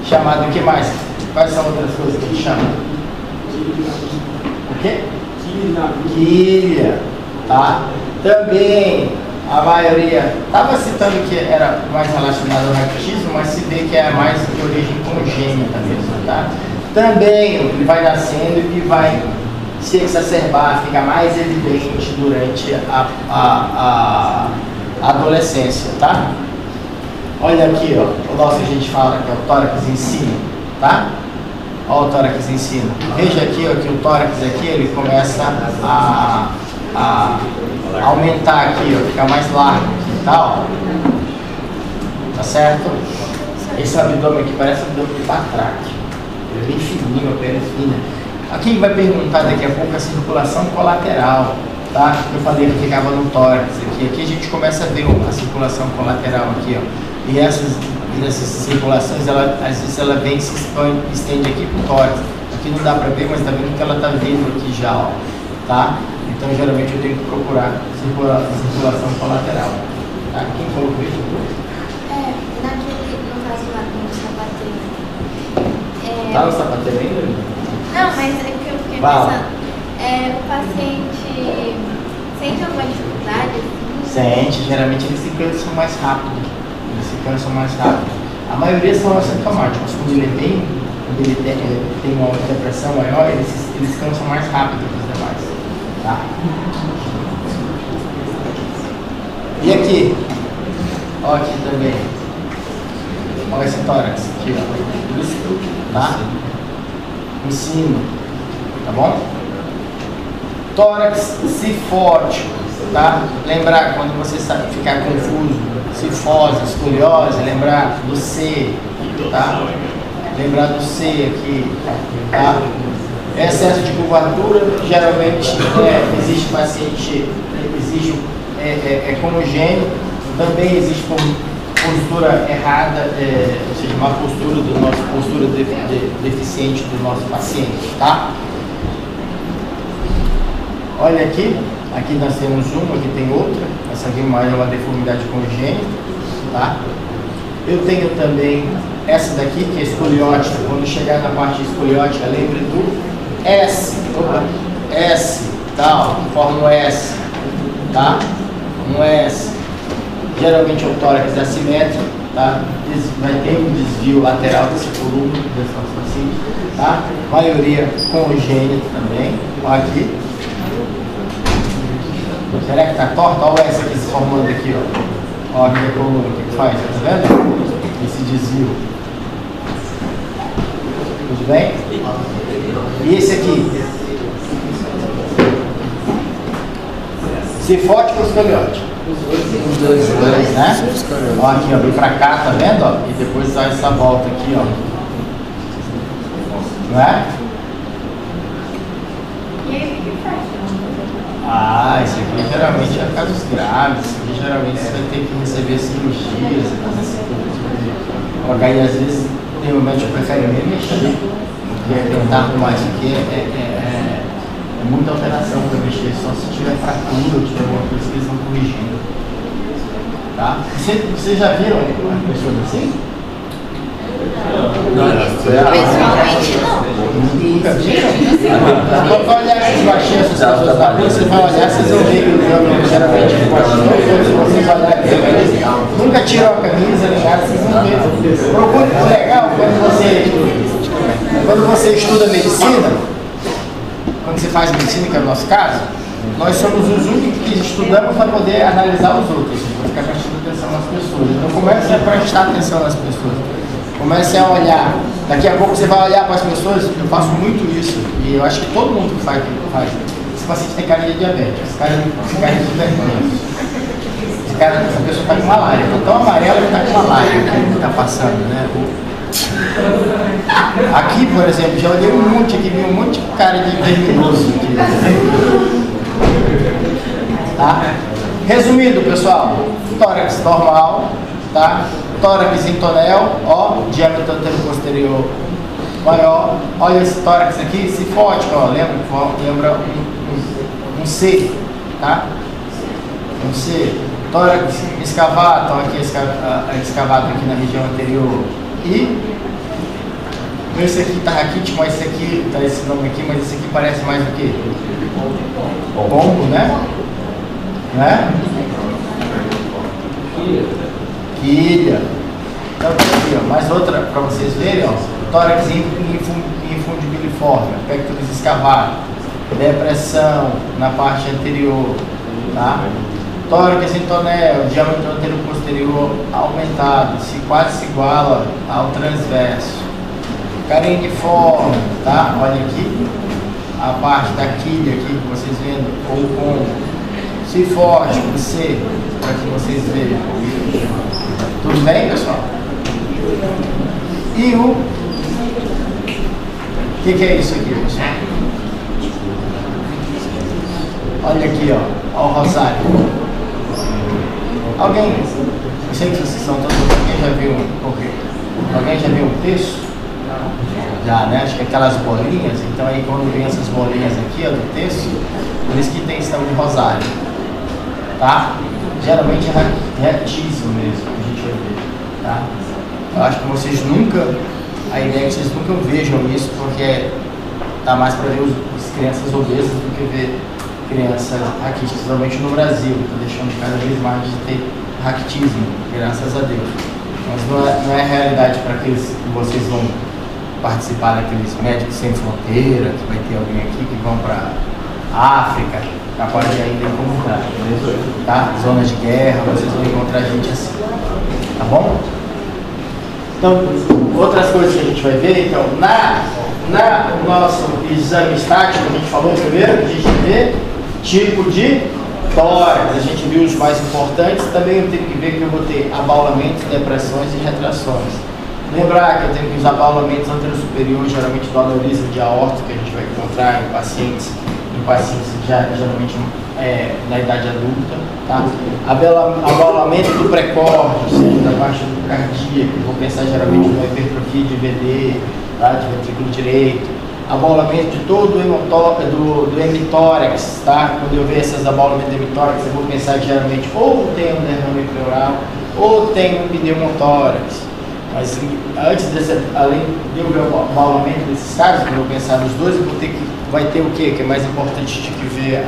Chamado o que mais? Quais são outras coisas que chama? O quê? Quilha, tá? Também a maioria estava citando que era mais relacionado ao raquitismo, mas se vê que é mais de origem congênita mesmo, tá? Também ele vai nascendo e vai se exacerbar, fica mais evidente durante a adolescência, tá? Olha aqui, ó, o nosso que a gente fala que é o tórax em cima, tá? Olha o tórax em cima. Veja aqui, ó, que o tórax aqui, ele começa a aumentar aqui, ó, ficar mais largo aqui, tá? Ó. Tá certo? Esse abdômen aqui parece um abdômen de batraque. Ele é bem fininho, a pele fina. Aqui vai perguntar daqui a pouco a circulação colateral, tá? Eu falei que ficava no tórax aqui a gente começa a ver a circulação colateral aqui, ó. E essas circulações, às vezes ela vem e se estende aqui pro tórax. Aqui não dá para ver, mas tá vendo que ela tá vindo aqui já, ó, tá? Então geralmente eu tenho que procurar circulação colateral. Tá? Quem colocou isso? No caso lá no sapateiro. Tá no sapateiro ainda? Não, mas é que eu fiquei pensando. O paciente sente alguma dificuldade? Sente, geralmente eles se cansam mais rápido. A maioria são assintomáticos. Quando ele tem uma depressão maior, eles cansam mais rápido que os demais. Tá? E aqui? Ó, aqui também. Olha esse tórax aqui, ó. Isso, tá? Em cima, tá bom? Tórax cifótico, tá? Lembrar, quando você ficar confuso, cifose, escoliose, lembrar do C, tá? Lembrar do C aqui, tá? Excesso de curvatura, geralmente existe paciente, é congênito, também existe postura errada, ou seja, uma postura deficiente do nosso paciente, tá? Olha aqui nós temos uma, aqui tem outra, essa aqui mais é uma deformidade congênita, tá? Eu tenho também essa daqui, que é escoliótica. Quando chegar na parte escoliótica, lembre do S, tal, forma um S, tá? Um S. Geralmente é o tórax assimétrico, tá? Vai ter um desvio lateral desse coluna, desse nosso paciente, tá? Maioria congênita também. Olha aqui. Será que tá torta? Olha o S aqui se formando aqui, ó. Olha aqui a coluna, o que faz? Tá vendo? Esse desvio. Tudo bem? E esse aqui? Cifótico ou escoliótico? Os dois, né? Ó, aqui, ó, vem pra cá, tá vendo? Ó? E depois dá essa volta aqui, ó. Não é? E aí, o que faz? Isso aqui geralmente é casos graves. Isso aqui geralmente você vai ter que receber cirurgias, fazer cirurgia. Aí às vezes tem um médico que prefere nem mexer, porque tentar mais, porque é muita alteração para mexer, só se tiver fratura ou tiver alguma coisa que eles vão corrigindo. Tá? Vocês já viram pessoas assim? Pessoalmente não. Nunca viram? Quando olhar essas baixinhas, essas pessoas da rua, você vai olhar, vocês vão ver que eu geralmente vocês olharem, nunca tiram a camisa, nem nada, vocês vão ver. Procure legal quando você estuda medicina, quando você faz medicina, que é o nosso caso, nós somos os únicos que estudamos para poder analisar os outros, para ficar prestando atenção nas pessoas. Então comece a prestar atenção nas pessoas. Comece a olhar. Daqui a pouco você vai olhar para as pessoas. Eu faço muito isso. E eu acho que todo mundo que faz. Esse paciente tem cara de diabetes. Esse cara de vergonha. Essa pessoa está com malária. Está tão amarela que está com malária. Que está passando, né? Aqui, por exemplo, já olhei um monte aqui. Vi um monte de cara de vermelhoso aqui. Tá? Resumindo, pessoal. Tórax normal. Tá? Tórax em tonel, ó, diâmetro anterior maior. Olha esse tórax aqui, cifótico, ó, lembra um C, tá? Um C. Tórax escavado, então aqui escavado aqui na região anterior. E esse aqui tá raquítico, mas esse aqui, tá esse nome aqui, mas esse aqui parece mais o quê? Pombo, né? Né? Quilha. Então aqui, ó, mais outra para vocês verem, ó. Tórax infundibiliforme, pectoris escavado, depressão na parte anterior, tá? Tórax em tonel, diâmetro anterior posterior aumentado, quase se iguala ao transverso. Carindiforme, tá? Olha aqui, a parte da quilha aqui que vocês vendo, ou com cifótico, C, para que vocês vejam. Tudo bem, pessoal? E o que é isso aqui, pessoal? Olha aqui, ó o rosário. Alguém, eu sei que vocês são todos, alguém já viu alguém já viu um texto? Já, né? Acho que aquelas bolinhas, então aí quando vem essas bolinhas aqui, ó, do texto, por isso que tem esse de rosário, tá? Geralmente é retíssimo mesmo, que a gente vai ver, tá? Eu acho que vocês nunca, a ideia é que vocês nunca vejam isso, porque tá mais para ver as crianças obesas do que ver crianças raquíticas, principalmente no Brasil, que está deixando cada vez mais de ter raquitismo, graças a Deus. Mas não é realidade para aqueles que vocês vão participar daqueles Médicos Sem Fronteira, que vai ter alguém aqui que vão para África, capaz de ainda encontrar, tá? Zonas de guerra, vocês vão encontrar gente assim, tá bom? Então, outras coisas que a gente vai ver, então, no nosso exame estático, a gente falou primeiro, a gente vê tipo de tórax, a gente viu os mais importantes, também eu tenho que ver que eu vou ter abaulamentos, depressões e retrações. Lembrar que eu tenho que usar abaulamentos anterosuperiores, geralmente do aneurisma de aorta, que a gente vai encontrar em pacientes geralmente na idade adulta, tá? Abaulamento do pré-córdio, ou seja, da baixa do cardíaco, vou pensar geralmente numa hipertrofia de VD, tá? De ventrículo direito. Abaulamento de todo do hemitórax, tá? Quando eu ver esses abaulamentos do hemitórax, eu vou pensar que geralmente ou tem um derrame pleural ou tem um pneumotórax. Mas antes além de eu ver o abaulamento desses casos, eu vou pensar nos dois, vai ter o quê? Que é mais importante de que ver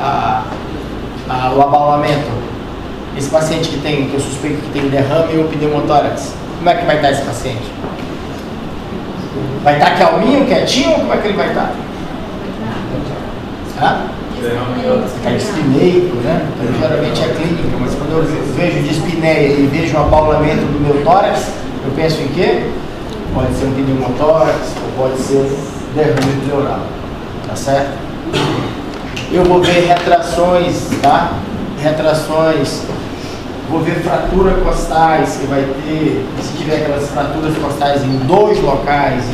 o abaulamento. Esse paciente que eu suspeito que tem derrame ou pneumotórax, como é que vai estar esse paciente? Vai estar calminho, quietinho, ou como é que ele vai estar? Está dispineico, né? Então, geralmente é clínica, mas quando eu vejo dispneia e vejo um abaulamento do meu tórax, eu penso em quê? Pode ser um pneumotórax ou pode ser um derrame pleural, tá certo? Eu vou ver retrações, tá? Retrações, vou ver fratura costais, que vai ter, se tiver aquelas fraturas costais em dois locais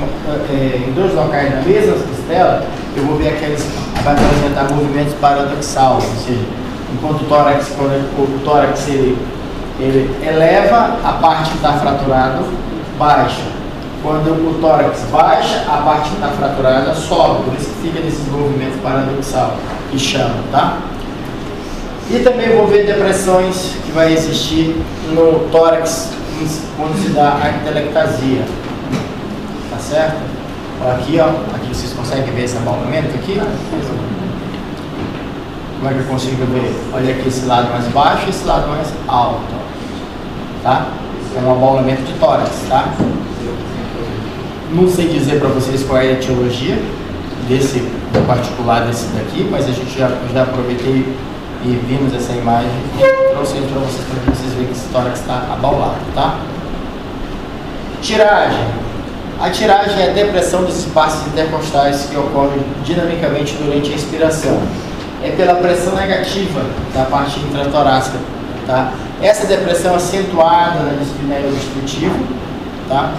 na mesma costela, eu vou ver vai apresentar movimentos paradoxal, ou seja, enquanto o tórax ele eleva, a parte que está fraturada baixa. Quando o tórax baixa, a parte que está fraturada sobe. Por isso que fica nesses movimentos paradoxal que chama, tá? E também vou ver depressões que vai existir no tórax quando se dá a atelectasia. Tá certo? Aqui, ó, aqui vocês conseguem ver esse abaulamento aqui? Como é que eu consigo ver? Olha aqui esse lado mais baixo e esse lado mais alto, tá? É um abaulamento de tórax, tá? Não sei dizer para vocês qual é a etiologia desse particular desse daqui, mas a gente já aproveitei e vimos essa imagem e trouxe para vocês verem que esse tórax está abaulado, tá? Tiragem. A tiragem é a depressão dos espaços intercostais que ocorre dinamicamente durante a expiração. É pela pressão negativa da parte intratorácica, tá? Essa depressão acentuada na dispneia obstrutiva, tá?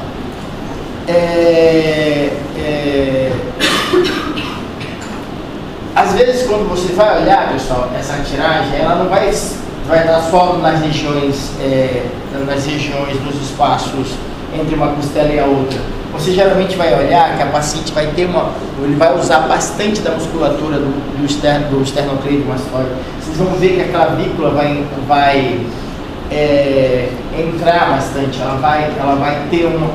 Às vezes quando você vai olhar, pessoal, essa tiragem, ela não vai estar só nas regiões dos espaços entre uma costela e a outra. Você geralmente vai olhar que a paciente vai ter ele vai usar bastante da musculatura do esternocleidomastoide. Vocês vão ver que a clavícula vai entrar bastante, ela vai ter uma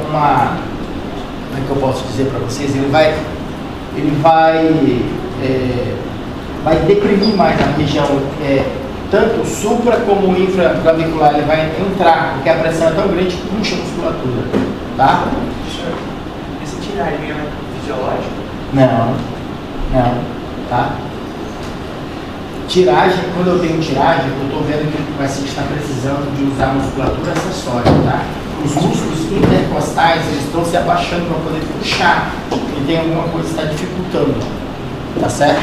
como é que eu posso dizer para vocês? Ele vai deprimir mais a região, tanto supra como infraclavicular, ele vai entrar, porque a pressão é tão grande que puxa a musculatura, tá? Esse tiragem é fisiológico? Não, tá? Tiragem, quando eu tenho tiragem, eu estou vendo que o paciente está precisando de usar musculatura acessória, tá? Os músculos intercostais, eles estão se abaixando para poder puxar, e tem alguma coisa que está dificultando, tá certo?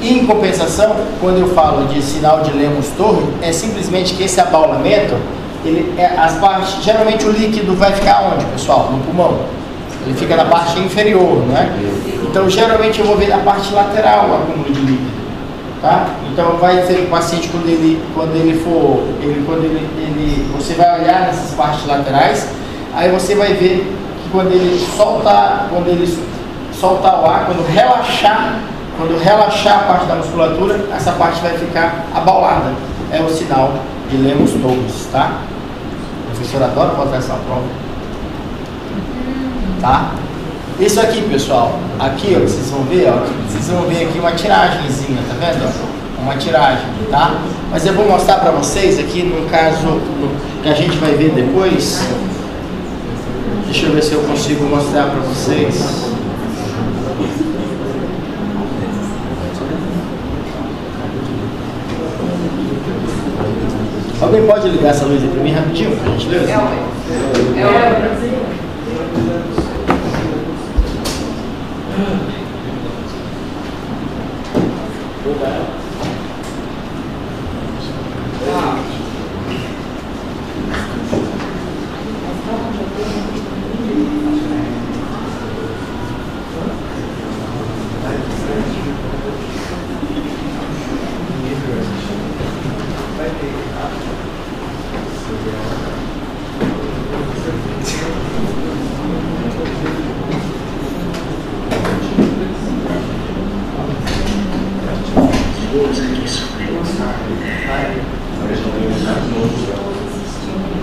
E em compensação, quando eu falo de sinal de Lemos-Torre, é simplesmente que esse abaulamento, as partes, geralmente o líquido vai ficar onde, pessoal? No pulmão. Ele fica na parte inferior, né? Então, geralmente eu vou ver na parte lateral o acúmulo de líquido. tá? Então vai ser o paciente você vai olhar nessas partes laterais, aí você vai ver que quando ele soltar o ar, quando relaxar a parte da musculatura, essa parte vai ficar abaulada. É o sinal de Lemos-Torres, tá? O professor adora botar essa prova. Tá? Isso aqui, pessoal, aqui, ó, vocês vão ver aqui uma tiragenzinha, tá vendo? Uma tiragem, tá? Mas eu vou mostrar para vocês aqui, no caso que a gente vai ver depois. Deixa eu ver se eu consigo mostrar para vocês. Alguém pode ligar essa luz aí para mim rapidinho, pra gente ver?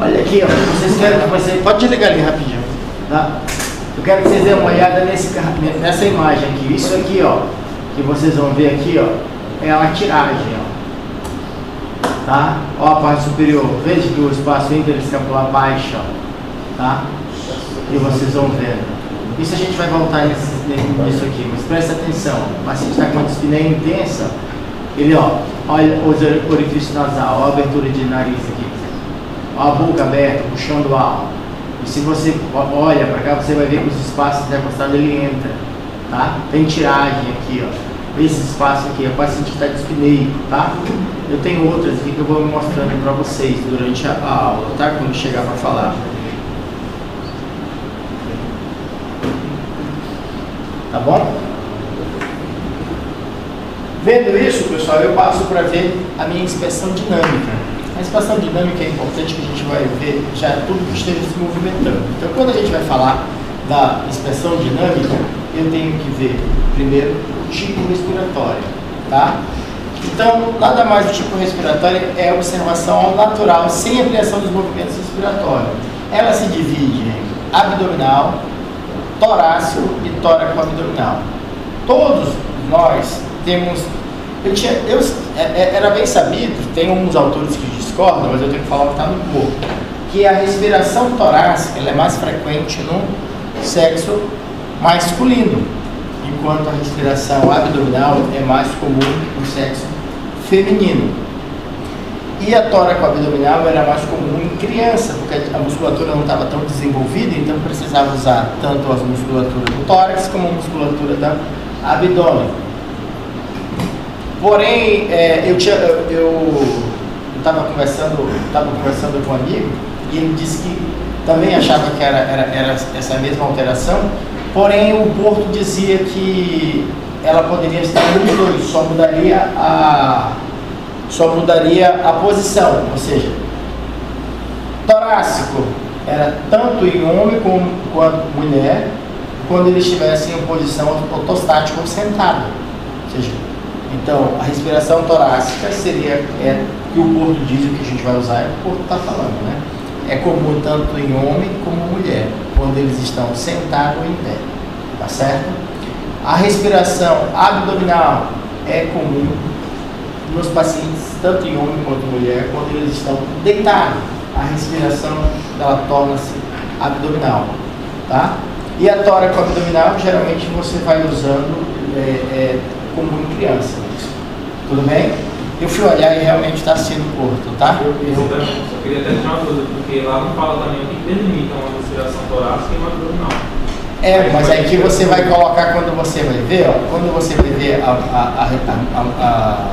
Olha aqui, ó, você pode desligar ali rapidinho, tá? Eu quero que vocês dêem uma olhada nessa imagem aqui. Isso aqui, ó, que vocês vão ver aqui, ó, é uma tiragem, ó, tá? Ó a parte superior, veja que o espaço interescapular baixa, ó, tá? E vocês vão vendo. Isso a gente vai voltar nisso aqui, mas presta atenção. O paciente está com uma dispneia intensa, ele, ó, olha os orifícios nasal, ó a abertura de nariz aqui, ó a boca aberta, puxando o ar. E se você olha para cá, você vai ver que os espaços intercostados ele entra, tá? Tem tiragem aqui, ó. Esse espaço aqui, o paciente está dispneico, tá? Eu tenho outras aqui que eu vou mostrando para vocês durante a aula, tá? Quando chegar para falar. Tá bom? Vendo isso, pessoal, eu passo para ver a minha inspeção dinâmica. A inspeção dinâmica é importante, que a gente vai ver já tudo que esteja se movimentando. Então, quando a gente vai falar da inspeção dinâmica, eu tenho que ver primeiro o tipo respiratório, tá? Então, nada mais do tipo respiratório é a observação ao natural, sem ampliação dos movimentos respiratórios. Ela se divide em abdominal, torácico e tóraco-abdominal. Todos nós temos... era bem sabido, tem uns autores que discordam, mas eu tenho que falar o que está no corpo, que a respiração torácica ela é mais frequente no sexo masculino, enquanto a respiração abdominal é mais comum no sexo feminino. E a tóraco-abdominal era mais comum em criança, porque a musculatura não estava tão desenvolvida, então precisava usar tanto a musculatura do tórax como a musculatura do abdômen. Porém, eu estava conversando com um amigo e ele disse que também achava que era essa mesma alteração, porém o Porto dizia que ela poderia estar nos dois, só mudaria a posição, ou seja, torácico era tanto em homem quanto mulher, quando eles estivessem em posição ortostática ou sentado, ou seja, então, a respiração torácica seria, que o Porto diz, o que a gente vai usar é o que o Porto está falando, né? É comum tanto em homem como mulher, quando eles estão sentados ou em pé, tá certo? A respiração abdominal é comum nos pacientes, tanto em homem quanto mulher, quando eles estão deitados. A respiração, ela torna-se abdominal, tá? E a tóraco-abdominal, geralmente você vai usando comum em criança. Tudo bem? Eu fui olhar e realmente está sendo curto, tá? Eu queria até tirar uma dúvida, porque lá não fala também o que delimita uma respiração torácica e uma abdominal. Mas aí que você vai colocar quando você vai ver, ó, quando você vai ver a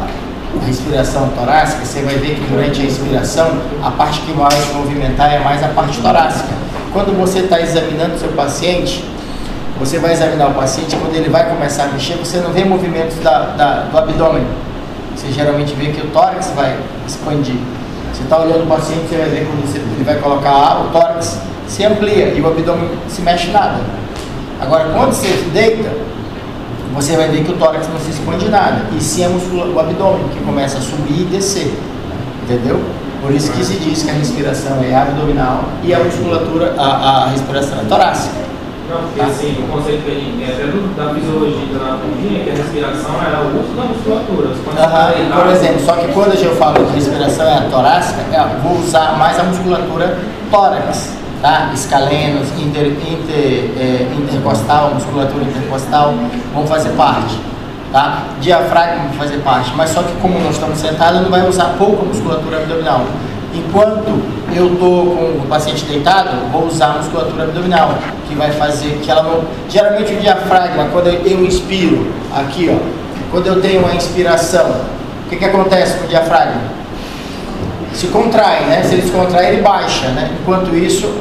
respiração torácica, você vai ver que durante a inspiração, a parte que vai se movimentar é mais a parte torácica. Quando você está examinando o seu paciente, você vai examinar o paciente, quando ele vai começar a mexer, você não vê movimentos do abdômen. Você geralmente vê que o tórax vai expandir. Você está olhando o paciente, você vai ver quando ele vai colocar ar, o tórax se amplia e o abdômen se mexe nada. Agora, quando você deita, você vai ver que o tórax não se expande nada, e sim o abdômen que começa a subir e descer, entendeu? Por isso que se diz que a respiração é abdominal e a musculatura, a respiração é torácica. Não, porque assim, o conceito que a gente tem até da fisiologia e da anatomia, que a respiração é o uso da musculatura. Por exemplo, só que quando eu falo que a respiração é a torácica, eu vou usar mais a musculatura tórax, tá? Escalenos, intercostal, a musculatura intercostal vão fazer parte, tá? Diafragma vai fazer parte, mas só que como nós estamos sentados, não vai usar pouco a musculatura abdominal. Enquanto eu estou com o paciente deitado, vou usar a musculatura abdominal, que vai fazer que ela não... Geralmente o diafragma, quando eu inspiro, aqui ó, quando eu tenho uma inspiração, o que acontece com o diafragma? Se contrai, né? Se ele se contrai, ele baixa, né? Enquanto isso,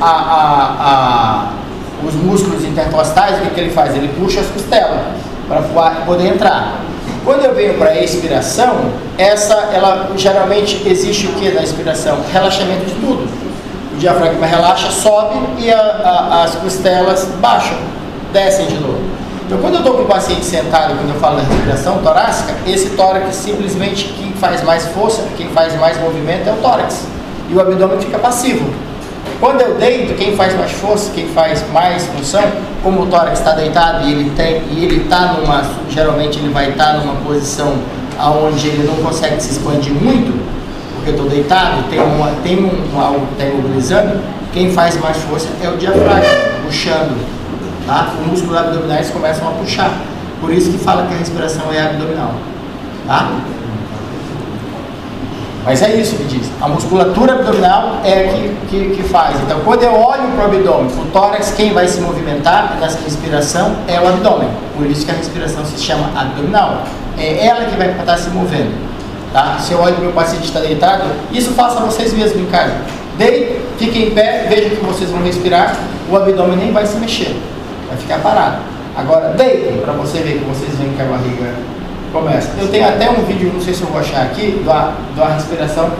os músculos intercostais, o que ele faz? Ele puxa as costelas para poder entrar. Quando eu venho para a expiração, ela geralmente existe o que na expiração? Relaxamento de tudo. O diafragma relaxa, sobe e as costelas baixam, descem de novo. Então, quando eu estou com o paciente sentado, quando eu falo da respiração torácica, esse tórax simplesmente quem faz mais força, quem faz mais movimento é o tórax. E o abdômen fica passivo. Quando eu deito, quem faz mais força, quem faz mais função, como o tórax está deitado e ele está geralmente ele vai estar numa posição onde ele não consegue se expandir muito, porque eu estou deitado, tem algo que está imobilizando, quem faz mais força é o diafragma, puxando, tá? Os músculos abdominais começam a puxar, por isso que fala que a respiração é abdominal, tá? Mas é isso que diz. A musculatura abdominal é a que faz. Então, quando eu olho para o abdômen, o tórax, quem vai se movimentar nessa respiração é o abdômen. Por isso que a respiração se chama abdominal. É ela que vai estar se movendo. Tá? Se eu olho para o meu paciente está deitado, isso faça vocês mesmos em casa. Deite, fiquem em pé, vejam que vocês vão respirar, o abdômen nem vai se mexer, vai ficar parado. Agora, deite, para você ver que vocês veem que a barriga começa. Eu tenho até um vídeo, não sei se eu vou achar aqui, da respiração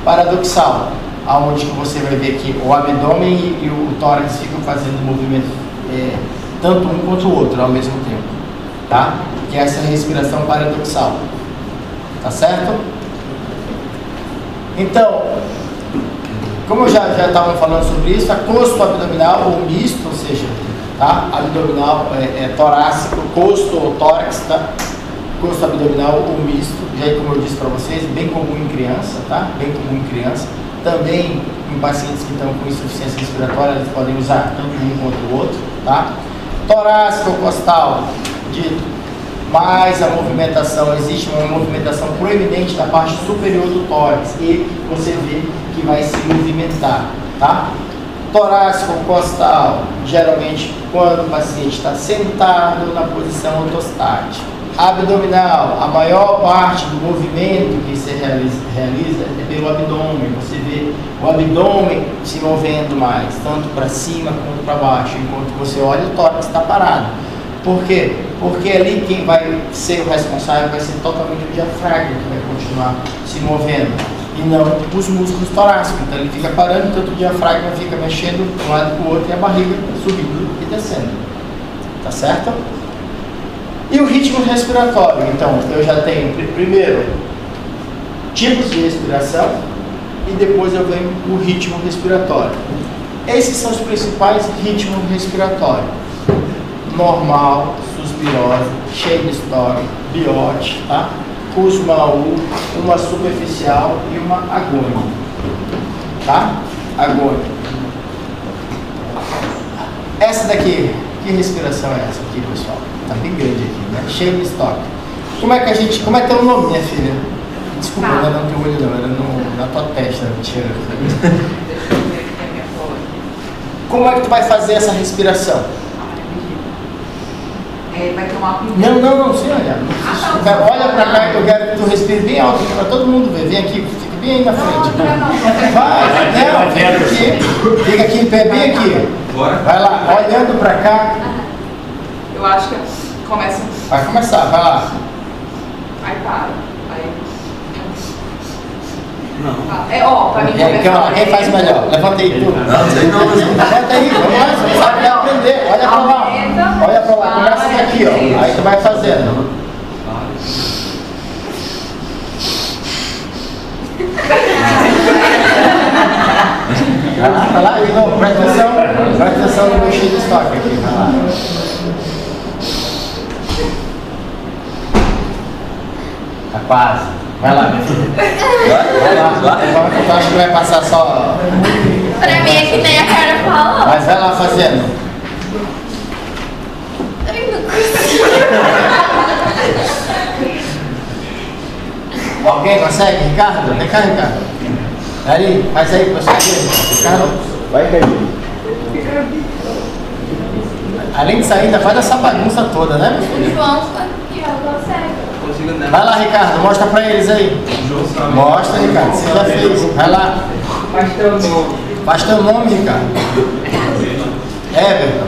paradoxal, aonde que você vai ver que o abdômen e o tórax ficam fazendo movimento tanto um quanto o outro ao mesmo tempo, tá? Que é essa respiração paradoxal, tá certo? Então, como já estavam falando sobre isso, a costo abdominal ou misto, ou seja, tá? Abdominal torácico, costo ou tórax, tá? Costo abdominal ou misto, já como eu disse para vocês, bem comum em criança, tá? Bem comum em criança. Também em pacientes que estão com insuficiência respiratória, eles podem usar tanto um quanto o outro, tá? Torácico ou costal, dito, mais a movimentação, existe uma movimentação proeminente da parte superior do tórax e você vê que vai se movimentar, tá? Torácico ou costal, geralmente quando o paciente está sentado na posição ortostática. Abdominal, a maior parte do movimento que se realiza é pelo abdômen. Você vê o abdômen se movendo mais, tanto para cima quanto para baixo. Enquanto você olha, o tórax está parado. Por quê? Porque ali quem vai ser o responsável vai ser totalmente o diafragma, que vai continuar se movendo, e não os músculos torácicos. Então ele fica parando, tanto o diafragma fica mexendo de um lado para o outro e a barriga subindo e descendo. Tá certo? E o ritmo respiratório, então, eu já tenho, primeiro, tipos de respiração e depois eu venho o ritmo respiratório. Esses são os principais ritmos respiratórios. Normal, suspirose, Cheyne-Stokes, Biot, tá? Kussmaul, uma superficial e uma agônica, tá? Agônica. Essa daqui, que respiração é essa aqui, pessoal? Tá bem grande aqui, né? Cheyne-Stokes. Como é que é o nome, minha filha? Desculpa, não era no teu olho não, era na tua testa. Mentira. Como é que tu vai fazer essa respiração? Vai tomar um... Não, sem olhar. Olha pra cá, eu quero que tu respire bem alto, para todo mundo ver. Vem aqui, fica bem aí na frente. Vai, fica aqui em pé, bem aqui. Vai lá, olhando pra cá. Eu acho que começa. Vai começar, vai lá. Aí para. Aí Pra mim Quem faz melhor? Levanta aí tudo. Levanta aí, vamos lá, você sabe aprender. Olha pra lá. Olha pra lá, começa daqui, ó. Aí tu vai fazendo. Vai lá, de novo, presta atenção no meu cheio de estoque aqui, vai lá. Tá quase. Vai lá, meu filho. Vai lá. Eu acho que vai passar só. Pra mim é que nem a cara falou. Mas vai lá fazendo. Eu não consigo. Alguém consegue? Ricardo? Vem cá, Ricardo. Ali, faz aí, você. Ricardo, vai cair. Além de sair, ainda faz essa bagunça toda, né, meu filho? João aqui, ó, consegue. Vai lá, Ricardo, mostra pra eles aí. Mostra, Ricardo, você já fez. Vai lá. Faz teu nome, Ricardo. Everton.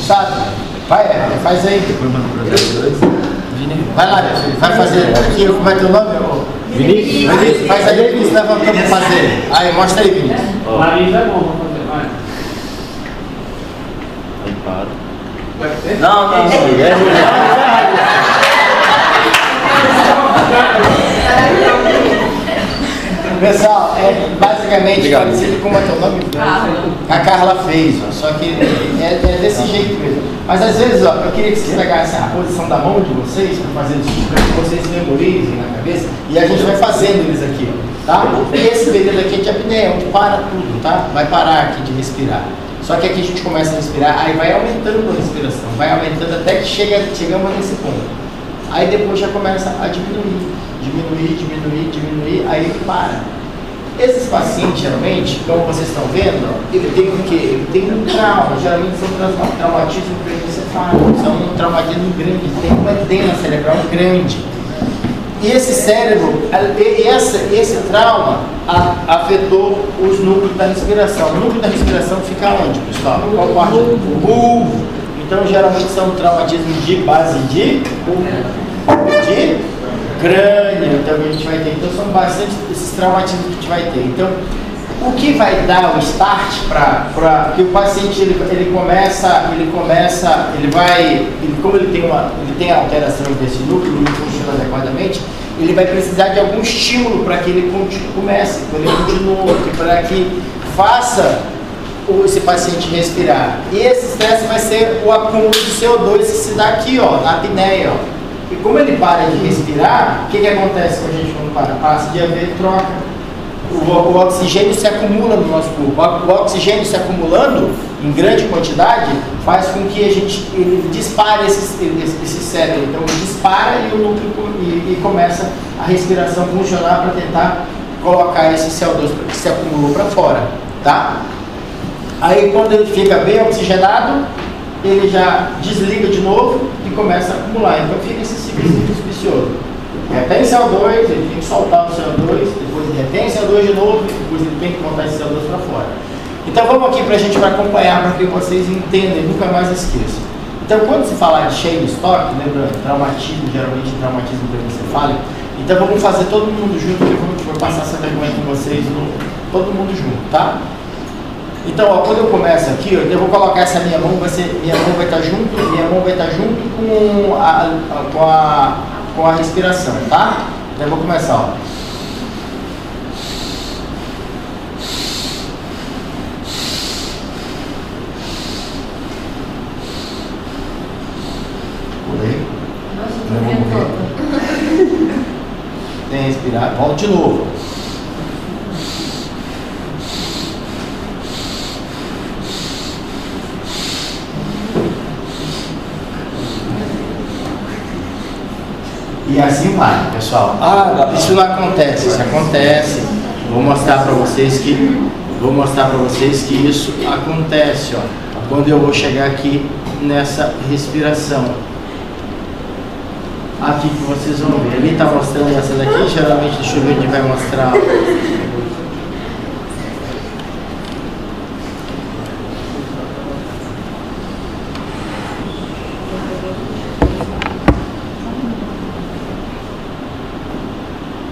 Sabe? Vai, Everton, faz aí. Vai lá, meu filho, vai fazer. Aqui, como é teu nome? Vinícius. Vinícius, faz aí, Vinícius, levanta pra fazer. Aí, mostra aí, Vinícius. Laranja é bom, vamos fazer, vai. Aí para. Não. Pessoal, é basicamente parecido com o teu nome. A Carla fez, ó, só que é desse jeito mesmo. Mas às vezes, ó, eu queria que vocês pegassem a posição da mão de vocês para fazer isso, para que vocês memorizem na cabeça e a gente vai fazendo eles aqui, ó, tá? E esse período aqui é de apneia, onde para tudo, tá? Vai parar aqui de respirar. Só que aqui a gente começa a respirar, aí vai aumentando a respiração, vai aumentando até que chegamos nesse ponto. Aí depois já começa a diminuir, aí ele para. Esses pacientes, geralmente, como vocês estão vendo, ele tem o quê? Ele tem um trauma, geralmente são traumatismo cranioencefálico, são um traumatismo grande, tem uma edema cerebral grande. E esse cérebro, esse trauma afetou os núcleos da respiração. O núcleo da respiração fica onde, pessoal? Qual parte? O bulbo. Então, geralmente são traumatismos de base de crânio. Então, a gente vai ter. Então, são bastante esses traumatismos que a gente vai ter. Então, o que vai dar o start para que o paciente como ele tem alteração desse núcleo, não funciona adequadamente, ele vai precisar de algum estímulo para que ele comece, para ele continue, para que faça esse paciente respirar. E esse estresse vai ser o acúmulo de CO2 que se dá aqui, ó, na apneia, ó. E como ele para de respirar, o que acontece com a gente quando para? Passa de haver troca. O oxigênio se acumula no nosso corpo. O oxigênio se acumulando em grande quantidade faz com que ele dispare esse cérebro. Então ele dispara e o núcleo e começa a respiração funcionar para tentar colocar esse CO2 que se acumulou para fora, tá? Aí quando ele fica bem oxigenado, ele já desliga de novo e começa a acumular. Então fica esse ciclo vicioso. Retém CO2, ele tem que soltar o CO2, depois ele retém CO2 de novo, depois ele tem que botar esse CO2 para fora. Então vamos aqui para a gente acompanhar, para que vocês entendam e nunca mais esqueçam. Então quando se falar de cheio de estoque, lembrando, traumatismo, geralmente traumatismo cranioencefálico, então vamos fazer todo mundo junto, que eu vou passar essa vergonha com vocês, todo mundo junto, tá? Então, ó, quando eu começo aqui, ó, eu vou colocar essa minha mão vai estar junto com a respiração, tá? Então eu vou começar, ó. Pulei. Tem que respirar. Volta de novo. E assim vai, pessoal. Isso não acontece, isso acontece. Vou mostrar para vocês que isso acontece, ó. Quando eu vou chegar aqui nessa respiração. Aqui que vocês vão ver. Ali está mostrando essa daqui, geralmente deixa eu ver onde vai mostrar.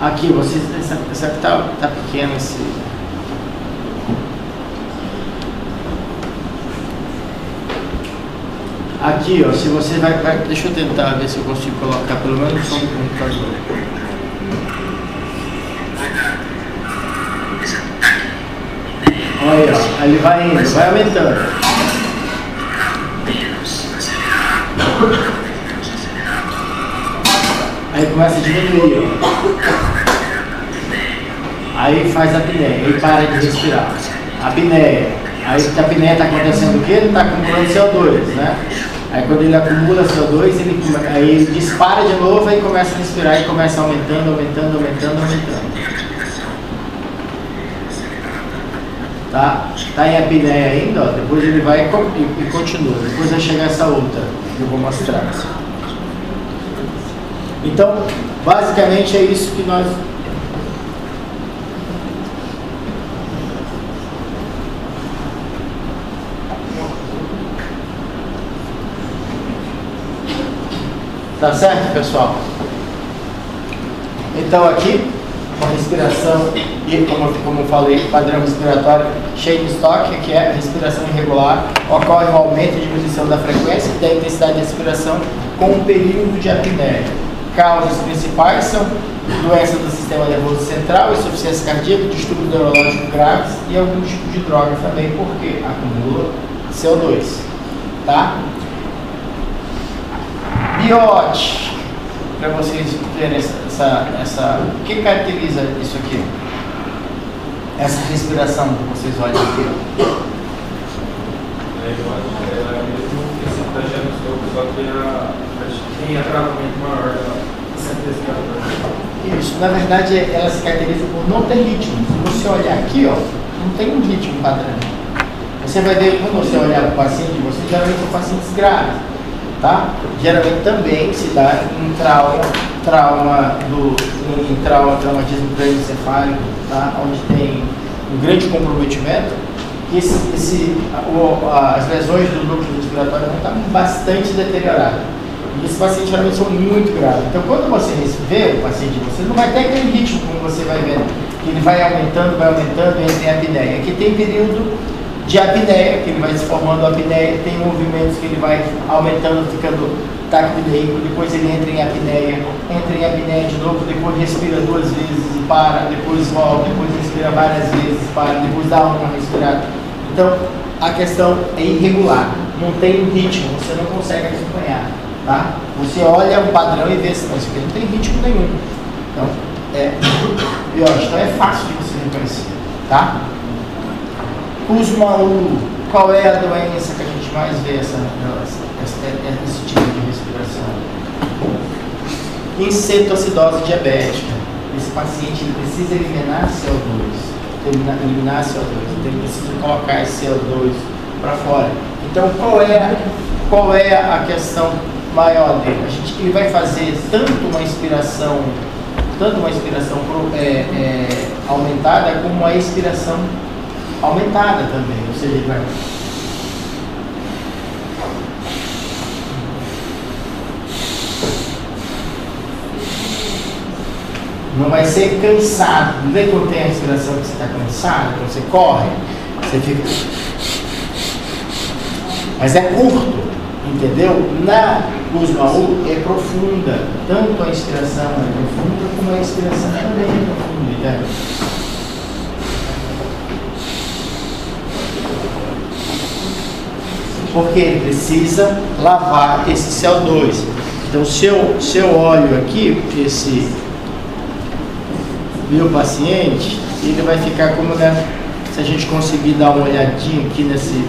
Aqui, vocês, essa aqui tá pequeno esse. Aqui, ó, se você vai, deixa eu tentar ver se eu consigo colocar pelo menos o som do computador. Olha aí, ó, aí ele vai indo, vai aumentando. Aí começa a diminuir, ó. Aí faz a apneia, aí para de respirar. Apneia. Aí a apneia está acontecendo o quê? Ele está acumulando CO2, né? Aí quando ele acumula CO2, aí ele dispara de novo e começa a respirar e começa aumentando, aumentando, aumentando, aumentando. Tá? Tá em apneia ainda, ó. Depois ele vai e continua. Depois vai chegar essa outra que eu vou mostrar. Então, basicamente é isso que nós... Tá certo, pessoal? Então aqui, uma respiração, e como eu falei, padrão respiratório cheio de estoque, que é a respiração irregular, ocorre um aumento e diminuição da frequência e da intensidade de respiração com um período de apneia. Causas principais são doença do sistema nervoso central, insuficiência cardíaca, distúrbios neurológicos graves e algum tipo de droga também, porque acumula CO2, tá? Biote, para vocês verem o que caracteriza isso aqui? Essa respiração que vocês olham aqui. Ela é mesmo que se taxa no seu, só que tem agravamento maior da Isso, na verdade, ela se caracteriza por não ter ritmo. Se você olhar aqui, ó, não tem um ritmo padrão. Você vai ver, quando você olhar para o paciente, você geralmente são pacientes graves. Tá? Geralmente também se dá em traumatismo crânioencefálico, tá? Onde tem um grande comprometimento, e as lesões do núcleo respiratório vão estar bastante deterioradas. E esses pacientes geralmente são muito graves. Então, quando você vê o paciente, você não vai ter aquele ritmo como você vai vendo, que ele vai aumentando, e ele tem apneia. Aqui tem período de apneia, que ele vai se formando apneia, tem movimentos que ele vai aumentando, ficando taquipneico, depois ele entra em apneia de novo, depois respira 2 vezes e para, depois volta, depois respira várias vezes, para, depois dá uma respirada. Então, a questão é irregular, não tem ritmo, você não consegue acompanhar, tá? Você olha um padrão e vê se não tem ritmo nenhum. Então, então é fácil de você reconhecer, tá? Kussmaul, qual é a doença que a gente mais vê esse tipo de respiração? Incetoacidose diabética. Esse paciente ele precisa eliminar CO2, então ele precisa colocar esse CO2 para fora. Então, qual é a questão maior dele? Ele vai fazer tanto uma inspiração aumentada como uma expiração aumentada também, ou seja, ele vai... Não vai ser cansado. Não vê quando tem a respiração que você está cansado, quando você corre, você fica... Mas é curto, entendeu? Na Kussmaul é profunda, tanto a inspiração é profunda como a expiração também é profunda, entendeu? Porque ele precisa lavar esse CO2. Então, se eu olho aqui, esse meu paciente, ele vai ficar como, né? Se a gente conseguir dar uma olhadinha aqui nesse...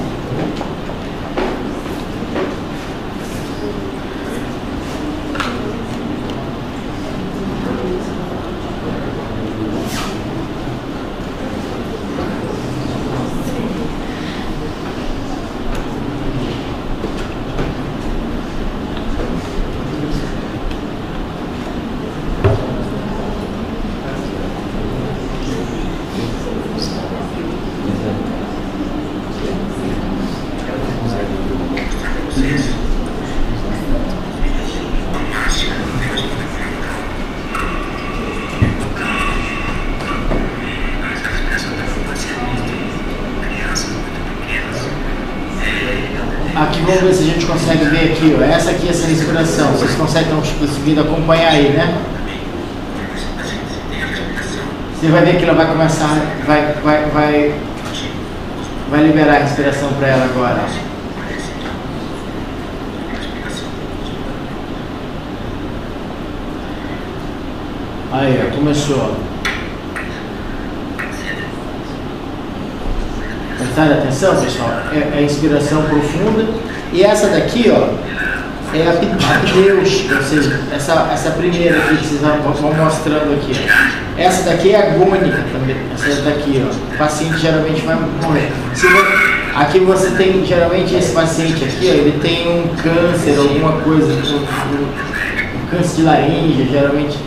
Aqui vamos ver se a gente consegue ver aqui, ó. Essa aqui é essa respiração. Vocês estão conseguindo acompanhar aí, né? Você vai ver que ela vai começar, vai liberar a respiração para ela agora. Aí, ó, começou. Prestaram atenção, pessoal? É a inspiração profunda. E essa daqui, ó, é a apneus, ou seja, essa primeira aqui que vocês vão mostrando aqui. Essa daqui é agônica também. Essa daqui, ó, o paciente geralmente vai morrer. Aqui você tem, geralmente esse paciente aqui, ó, ele tem um câncer, alguma coisa, um câncer de laringe, geralmente.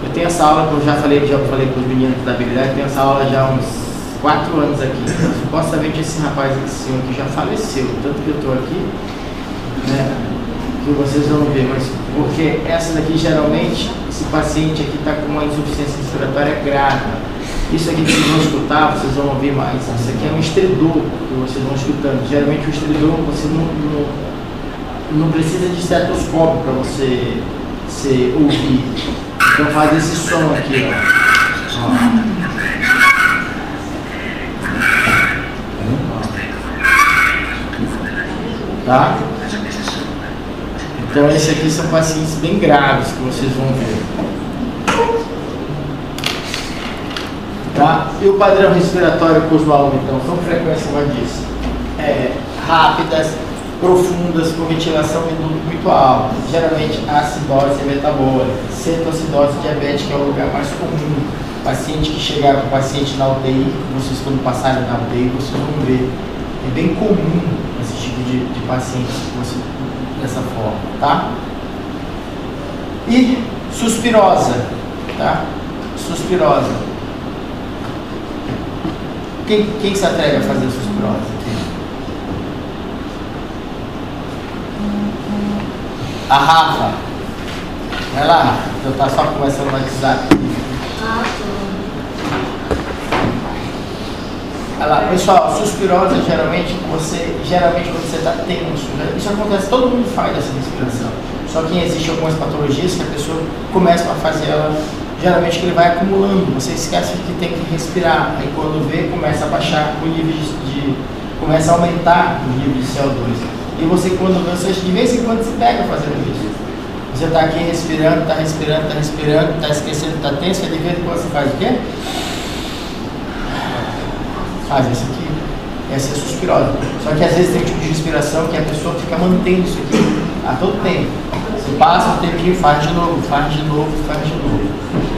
Eu tenho essa aula que eu já falei para os meninos da habilidade, eu tenho essa aula já há uns 4 anos aqui. Supostamente esse rapaz, esse senhor aqui já faleceu, tanto que eu estou aqui, né, que vocês vão ver, mas porque essa daqui geralmente, esse paciente aqui está com uma insuficiência respiratória grave. Isso aqui que vocês vão escutar, vocês vão ouvir mais. Isso aqui é um estridor que vocês vão escutando. Geralmente o estridor você não precisa de estetoscópio para você ouvir. Então faz esse som aqui, ó. Tá? Então esses aqui são pacientes bem graves que vocês vão ver. Tá? E o padrão respiratório cosmoalvo, então, são frequências, como eu disse, rápidas, profundas, com ventilação muito alta, geralmente acidose metabólica, cetoacidose diabética é o lugar mais comum. Paciente que chegar com paciente na UTI, vocês quando passarem na UTI, vocês vão ver. É bem comum esse tipo de paciente dessa forma, tá? E suspirosa, tá? Suspirosa. Quem se atreve a fazer suspirose aqui? A Rafa. Vai lá, Rafa. Eu tá só conversando no WhatsApp. Olha lá, pessoal, suspirose geralmente quando você está tenso, né? Isso acontece, todo mundo faz essa respiração. Só que existem algumas patologias que a pessoa começa a fazer ela. Geralmente que ele vai acumulando, você esquece que tem que respirar, aí quando vê, começa a baixar o nível começa a aumentar o nível de CO2. E você quando vê, você de vez em quando se pega fazendo isso. Você está aqui respirando, está esquecendo, está tenso, e de vez em quando você faz o quê? Faz isso aqui. Essa é a suspirose. Só que às vezes tem um tipo de respiração que a pessoa fica mantendo isso aqui a todo tempo. Você passa um tempinho, faz de novo.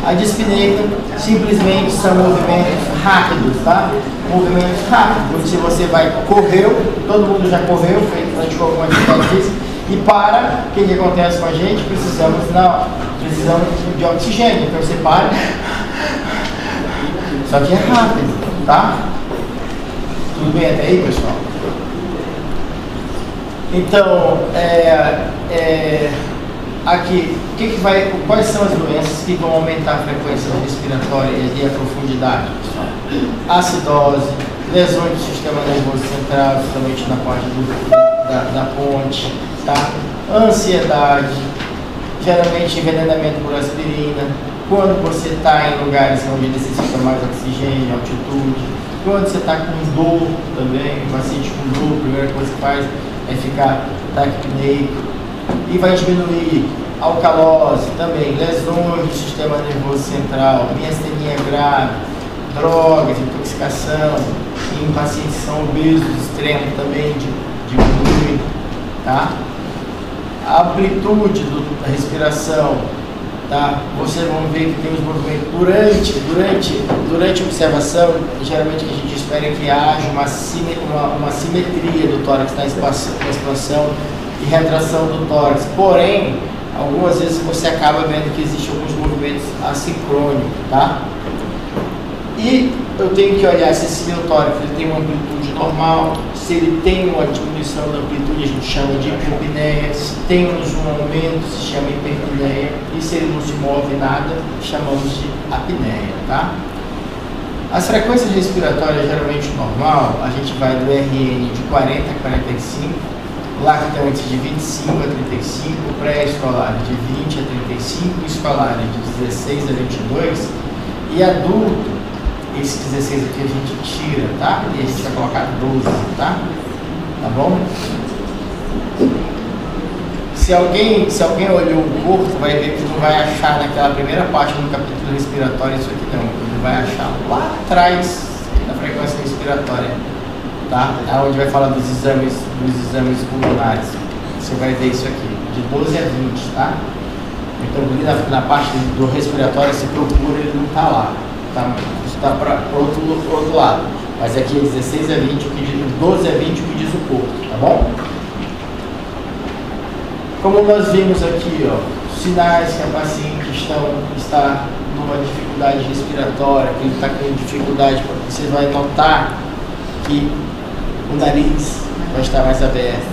A dispneia simplesmente são movimentos rápidos, tá? Movimentos rápidos. Se você correu, todo mundo já correu, praticou alguma atividade física, e para, o que acontece com a gente? Precisamos de oxigênio. Então você para, só que é rápido, tá? Tudo bem até aí, pessoal? Então, aqui, quais são as doenças que vão aumentar a frequência respiratória e a profundidade, pessoal? Acidose, lesões do sistema nervoso central, justamente na parte da ponte, tá? Ansiedade, geralmente envenenamento por aspirina, quando você está em lugares onde necessita mais oxigênio, altitude, quando você está com dor também, um paciente com dor, a primeira coisa que faz é ficar taquipneico e vai diminuir alcalose também, lesões do sistema nervoso central, miastenia grave, drogas, intoxicação, em pacientes que são obesos extremos também diminui, tá? A amplitude da respiração, tá? Vocês vão ver que tem os movimentos durante a observação, geralmente o que a gente espera é que haja uma simetria do tórax na expansão e retração do tórax. Porém, algumas vezes você acaba vendo que existem alguns movimentos assincrônicos, tá? E eu tenho que olhar se esse meu tórax ele tem uma amplitude normal, se ele tem uma diminuição da amplitude, a gente chama de hipopneia, se temos um aumento, se chama hiperpneia, e se ele não se move nada, chamamos de apneia, tá? As frequências respiratórias geralmente normal, a gente vai do RN de 40 a 45, lactantes de 25 a 35, pré-escolar de 20 a 35, escolar de 16 a 22 e adulto, esse 16 aqui a gente tira, tá? E a gente vai colocar 12, tá? Tá bom? Se alguém olhou o corpo, vai ver que não vai achar naquela primeira parte do capítulo respiratório isso aqui não. Ele vai achar lá atrás da frequência respiratória, tá? Onde vai falar dos exames pulmonares. Você vai ver isso aqui, de 12 a 20, tá? Então ali na parte do respiratório, se procura, ele não está lá. Está para outro lado. Mas aqui é 16 a 20, o que diz, 12 a 20, o que diz o corpo, tá bom? Como nós vimos aqui, ó, sinais que a paciente está numa dificuldade respiratória, que ele está com dificuldade, você vai notar que o nariz vai estar mais aberto,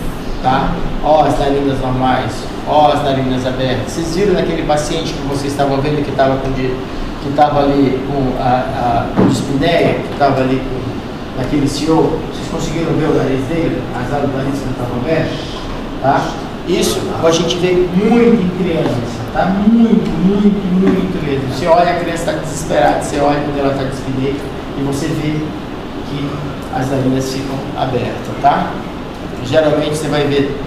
tá? Ó, as narinas normais, ó, as narinas abertas. Vocês viram naquele paciente que vocês estavam vendo que estava ali com a dispneia, que estava ali com naquele CEO? Vocês conseguiram ver o nariz dele? As alas do nariz não estavam abertas, tá? Isso a gente vê muito em criança, tá? Muito mesmo. Você olha, a criança está desesperada, você olha quando ela está dispneia e você vê que as narinas ficam abertas, tá? Geralmente você vai ver,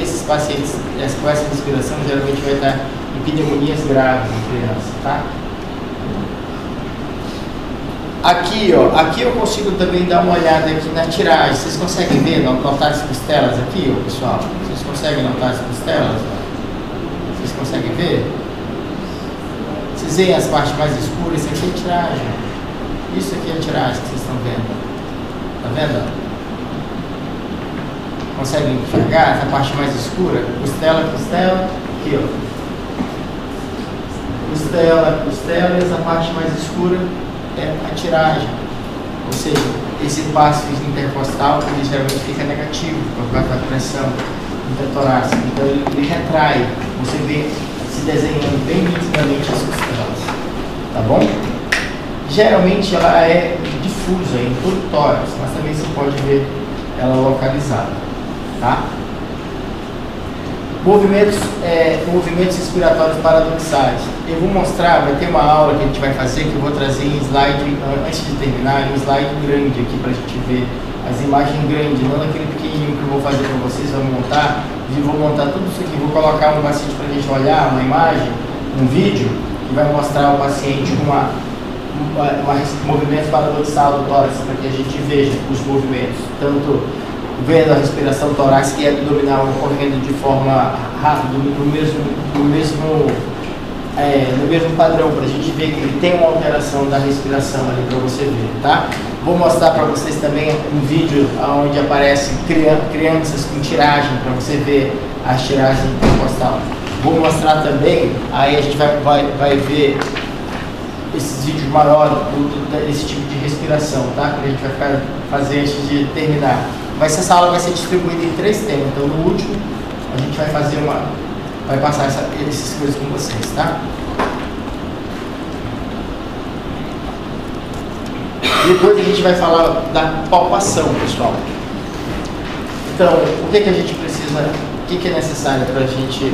esses pacientes com essa respiração geralmente vai estar em pneumonias graves em criança, tá? Aqui, ó, aqui eu consigo também dar uma olhada aqui na tiragem. Vocês conseguem ver, notar as costelas aqui, ó, pessoal? Vocês conseguem notar as costelas? Ó? Vocês conseguem ver? Vocês veem as partes mais escuras? Isso aqui é tiragem. Isso aqui é a tiragem que vocês estão vendo. Tá vendo? Conseguem enxergar essa parte mais escura? Costela, aqui, ó. Costela, e essa parte mais escura é a tiragem. Ou seja, esse passo intercostal ele geralmente fica negativo por causa da pressão intertorácica. Então ele retrai. Você vê se desenhando bem nitidamente as costelas. Tá bom? Geralmente ela é difusa em todo o tórax, mas também você pode ver ela localizada. Tá? Movimentos respiratórios paradoxais. Eu vou mostrar, vai ter uma aula que a gente vai fazer, que eu vou trazer em slide, antes de terminar, um slide grande aqui para a gente ver as imagens grandes, não naquele pequenininho que eu vou fazer para vocês, vou montar, e vou montar tudo isso aqui, vou colocar um paciente para a gente olhar, uma imagem, um vídeo, que vai mostrar o paciente com movimento paradoxal do tórax, para que a gente veja os movimentos, tanto vendo a respiração torácica e abdominal ocorrendo de forma rápida, no mesmo padrão, para a gente ver que ele tem uma alteração da respiração ali para você ver, tá? Vou mostrar para vocês também um vídeo onde aparecem crianças com tiragem, para você ver as tiragens intercostal. Vou mostrar também, aí a gente vai ver esses vídeos maiores desse tipo de respiração, tá? Que a gente vai fazer antes de terminar. Mas essa aula vai ser distribuída em 3 temas, então no último a gente vai passar essas coisas com vocês, tá? Depois a gente vai falar da palpação, pessoal. Então, o que a gente precisa, o que é necessário para a gente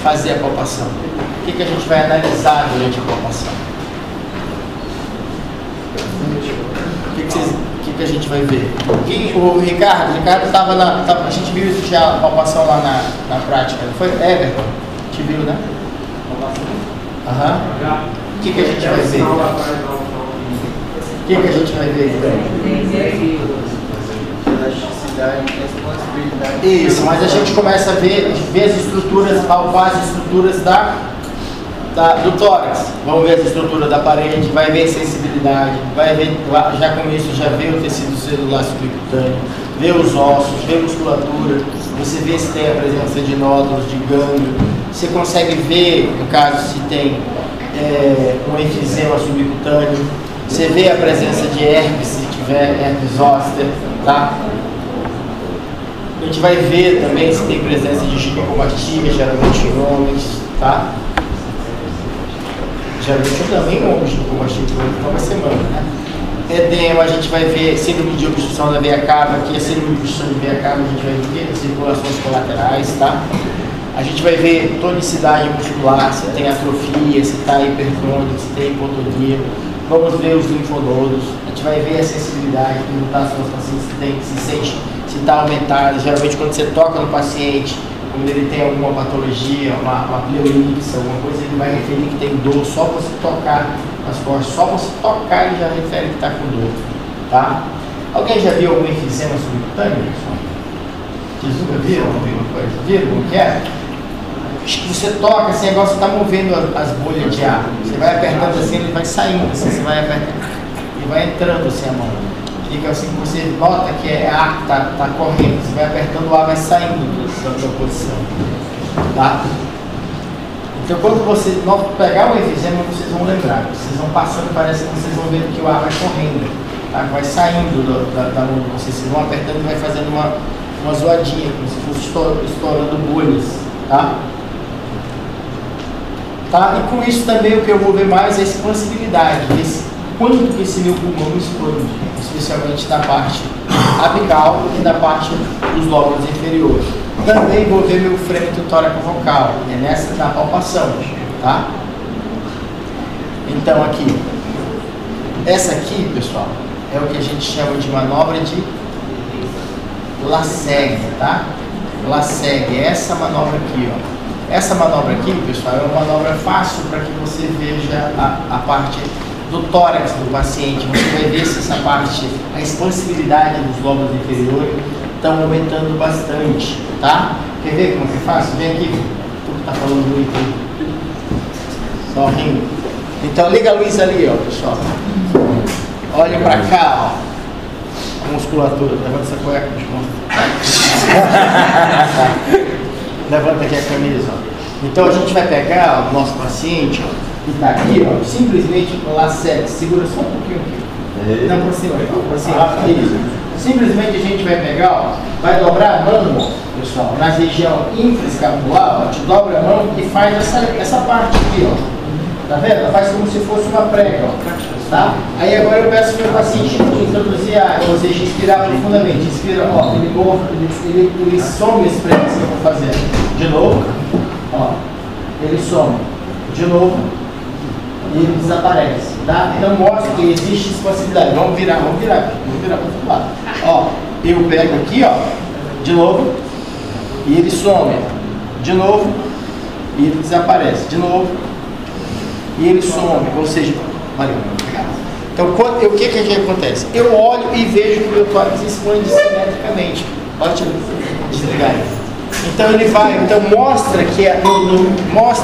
fazer a palpação? O que a gente vai analisar durante a palpação? O que a gente vai ver? O Ricardo estava a gente viu isso já, a palpação lá na prática, não foi? Everton, a gente viu, né? Aham. O que a gente vai ver? O que a gente vai ver? Isso, mas a gente começa a ver as estruturas, palpar as estruturas do tórax. Vamos ver as estruturas da parede, vai ver sensibilidade, vai ver, já com isso, já vê o tecido celular subcutâneo, vê os ossos, vê a musculatura, você vê se tem a presença de nódulos, de gânglio, você consegue ver, no caso, se tem um enfisema subcutâneo, você vê a presença de herpes, se tiver herpes zoster, tá? A gente vai ver também se tem presença de ginecomastia, geralmente em homens, tá? Geralmente eu também amo ginecomastia por uma semana, né? edema, a gente vai ver síndrome de obstrução da veia cava, que a síndrome de obstrução da veia cava a gente vai ver circulações colaterais, tá? A gente vai ver tonicidade muscular, se tem atrofia, se está hipertônico, se tem hipotonia. Vamos ver os linfonodos, a gente vai ver a sensibilidade, perguntar se o paciente se sente, se está aumentado. Geralmente quando você toca no paciente, quando ele tem alguma patologia, uma pleurite, alguma coisa, ele vai referir que tem dor só para você tocar nas costas, só para você tocar ele já refere que está com dor, tá? Alguém já viu algum enfisema subcutâneo? Vocês nunca viram alguma coisa? Viram como que é? Você toca assim, agora você está movendo as bolhas de ar. Você vai apertando assim, ele vai saindo, assim, você vai apertando e vai entrando assim a mão. Fica assim, você nota que é ar que está correndo, você vai apertando, o ar vai saindo da posição. Tá? Então quando você pegar o efizema, vocês vão lembrar. Vocês vão passando, parece que vocês vão vendo que o ar vai correndo, tá? Vai saindo da mão de vocês. Vocês vão apertando e vai fazendo uma zoadinha, como se fosse estourando bolhas. Tá? Tá? E com isso também o que eu vou ver mais é a expansibilidade, quanto que esse meu pulmão expande, especialmente na parte apical e na parte dos lóbulos inferiores. Também vou ver meu frêmito tóraco-vocal, é nessa da palpação, tá? Então aqui, essa aqui, pessoal, é o que a gente chama de manobra de Lassègue, tá? Lassègue, essa manobra aqui, ó. Essa manobra aqui, pessoal, é uma manobra fácil para que você veja a parte do tórax do paciente. Você vai ver se essa parte, a expansibilidade dos lóbulos inferiores estão aumentando bastante, tá? Quer ver como que é fácil? Vem aqui, tu que tá falando muito aí. Só rindo. Então liga a luz ali, ó, pessoal. Olhem para cá, ó. A musculatura, levanta essa cueca, levanta aqui a camisa, ó. Então a gente vai pegar o nosso paciente, ó, que está aqui, ó, simplesmente Lassègue, segura só um pouquinho aqui. Não, por cima, isso. Simplesmente a gente vai pegar, ó, vai dobrar a mão, ó, pessoal, na região infraescapular, ó, te dobra a mão e faz essa parte aqui, ó. Tá vendo? Ela faz como se fosse uma prega, ó. Tá? Aí agora eu peço para o paciente introduzir a água, ou seja, inspirar profundamente. Inspira, ó, ele some esse prego que eu vou fazer. De novo, ó, ele some. De novo, e ele desaparece. Tá? Então mostra que existe expansividade. Vamos virar para o outro lado. Ó, eu pego aqui, ó, de novo, e ele some. De novo, e ele desaparece. De novo, e ele some. Ou seja, valeu. Então, o que acontece? Eu olho e vejo que o meu tórax expande simetricamente. Pode desligar aí. Então ele vai, mostra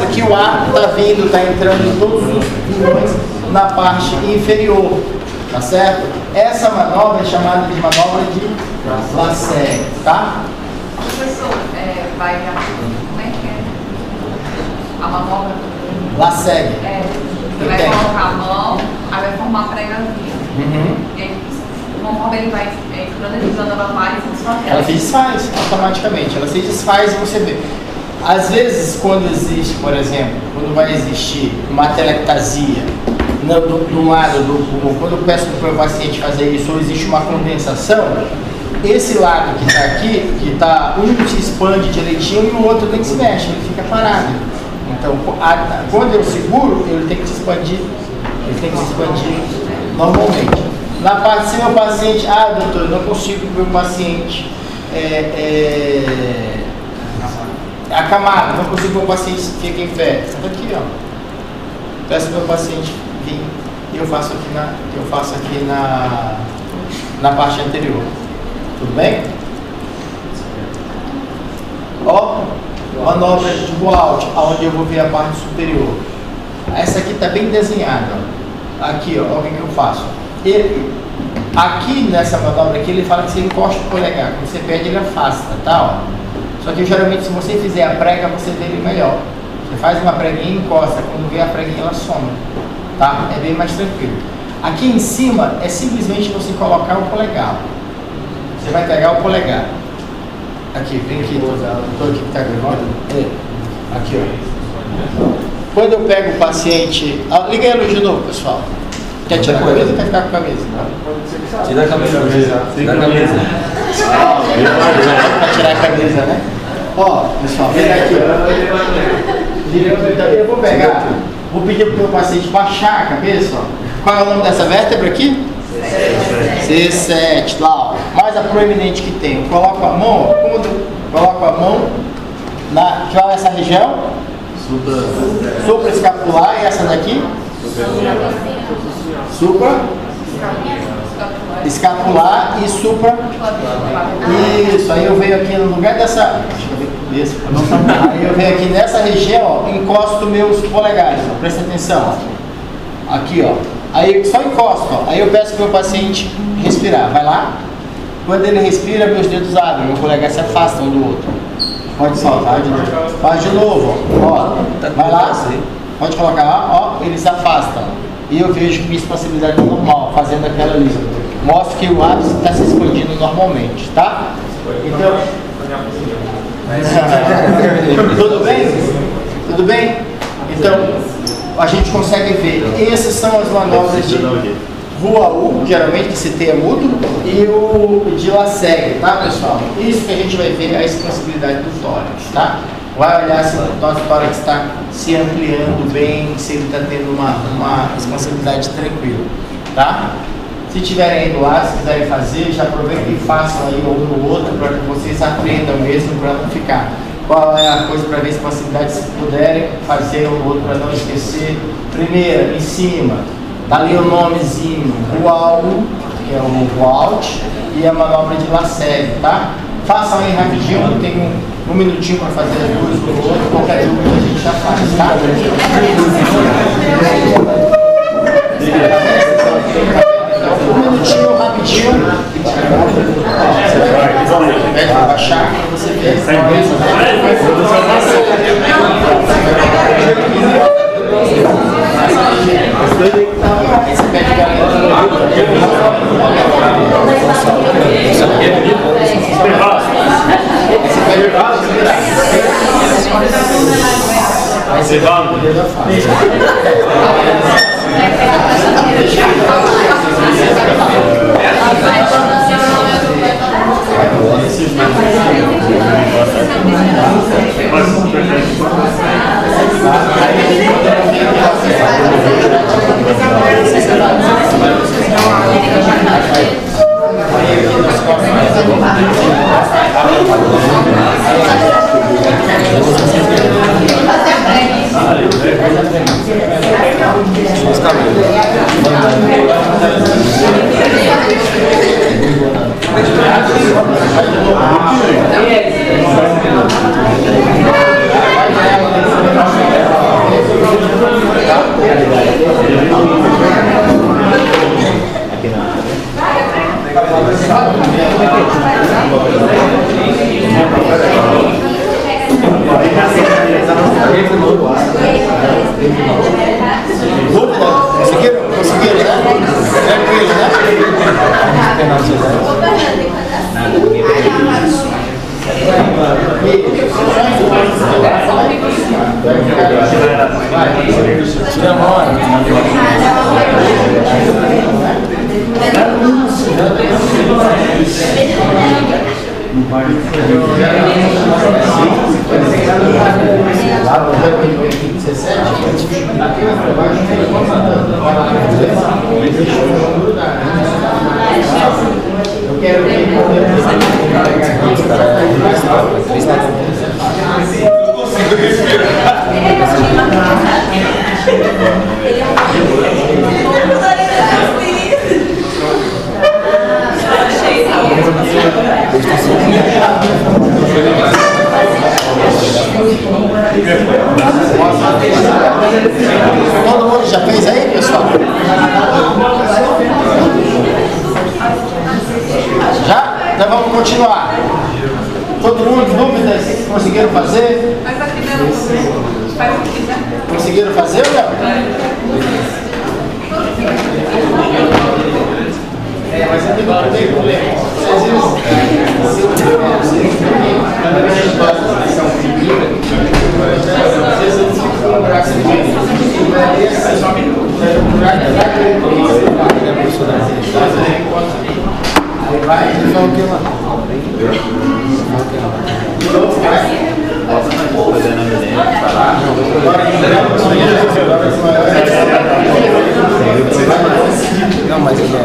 que o ar está vindo, está entrando em todos os pulmões na parte inferior, tá certo? Essa manobra é chamada de manobra de Lassègue, tá? Professor, vai como é que é? A manobra? Lassègue. Você vai colocar a mão, aí vai formar pregazinha. E aí, conforme ele vai cronizando a mamar, ela se desfaz automaticamente, ela se desfaz e você vê. Às vezes, quando existe, por exemplo, quando vai existir uma telectasia do lado do pulmão, quando eu peço para o paciente fazer isso, ou existe uma condensação, esse lado que está aqui, um se expande direitinho e o outro nem se mexe, ele fica parado. Então, quando eu seguro, ele tem que se expandir, normalmente. Na parte de cima, o paciente, doutor, eu não consigo que o meu paciente acamado, não consigo que o meu paciente fique em pé. Então, aqui, ó. Peço para o meu paciente vir e eu faço aqui na parte anterior. Tudo bem? Ó, manobra de Boalt, onde eu vou ver a parte superior. Essa aqui está bem desenhada. Ó. Aqui, ó, o que eu faço? Aqui nessa manobra aqui, ele fala que você encosta o polegar. Quando você perde, ele afasta, tá? Ó. Só que geralmente, se você fizer a prega, você vê ele melhor. Você faz uma preguinha e encosta. Quando vê a preguinha, ela some. Tá? É bem mais tranquilo. Aqui em cima, é simplesmente você colocar o polegar. Você vai pegar o polegar. Aqui, vem aqui, tô aqui que tá gravando. Aqui, ó. Quando eu pego o paciente... liga a luz de novo, pessoal. Quer tirar a camisa ou quer ficar com a camisa? Tira a camisa. Tira a camisa. Pra tirar a camisa, né? Ó, pessoal, vem aqui, ó. Eu vou pegar, vou pedir pro meu paciente baixar a cabeça, ó. Qual é o nome dessa vértebra aqui? C7, lá, ó. Mais a proeminente que tem. Coloco a mão, coloco a mão na. Qual é essa região? Supraescapular, e essa daqui? Escapular e supra. Isso, aí eu venho aqui no lugar dessa. Aí eu venho aqui nessa região, ó, encosto meus polegares, ó, presta atenção. Ó. Aqui, ó. Aí só encosto, ó. Aí eu peço para o meu paciente respirar. Vai lá. Quando ele respira, meus dedos abrem, meu polegar se afasta um do outro. Pode soltar de novo. Faz de novo, ó. Vai lá. Pode colocar lá, ó, eles afastam. E eu vejo que expansibilidade é normal, fazendo aquela ali. Mostra que o ápice está se expandindo normalmente, tá? Então. Tudo bem? Tudo bem? Então, a gente consegue ver. Essas são as manobras de Rua U, geralmente que se tem é mudo, e o de Lacegue, tá, pessoal? Isso que a gente vai ver é a expansibilidade do tórax, tá? Vai olhar se o nosso tórax está se ampliando bem, se ele está tendo uma expansibilidade tranquila, tá? Se tiverem aí do lado, se quiserem fazer, já aproveitem e façam aí um no outro para que vocês aprendam mesmo, para não ficar. Qual é a coisa para ver a expansibilidade, se puderem fazer um no outro para não esquecer. Primeira, em cima, dá ali o nomezinho, Rual, que é o Walt, e a manobra de Lacegue, tá? Façam aí rapidinho, tem um minutinho para fazer as duas no outro, qualquer dúvida a gente já faz, tá? Um minutinho, rapidinho. Pede para baixar, você vê. Esse pé de galera. Eu quero ver todo mundo já fez aí, pessoal? Já? Então vamos continuar. Todo mundo, dúvidas? Conseguiram fazer? Conseguiram fazer ou não? Mas eu tenho um problema. Às vezes eu não braço de Aí vai, eles vão ter lá. De novo, vai. Não, mas ele é.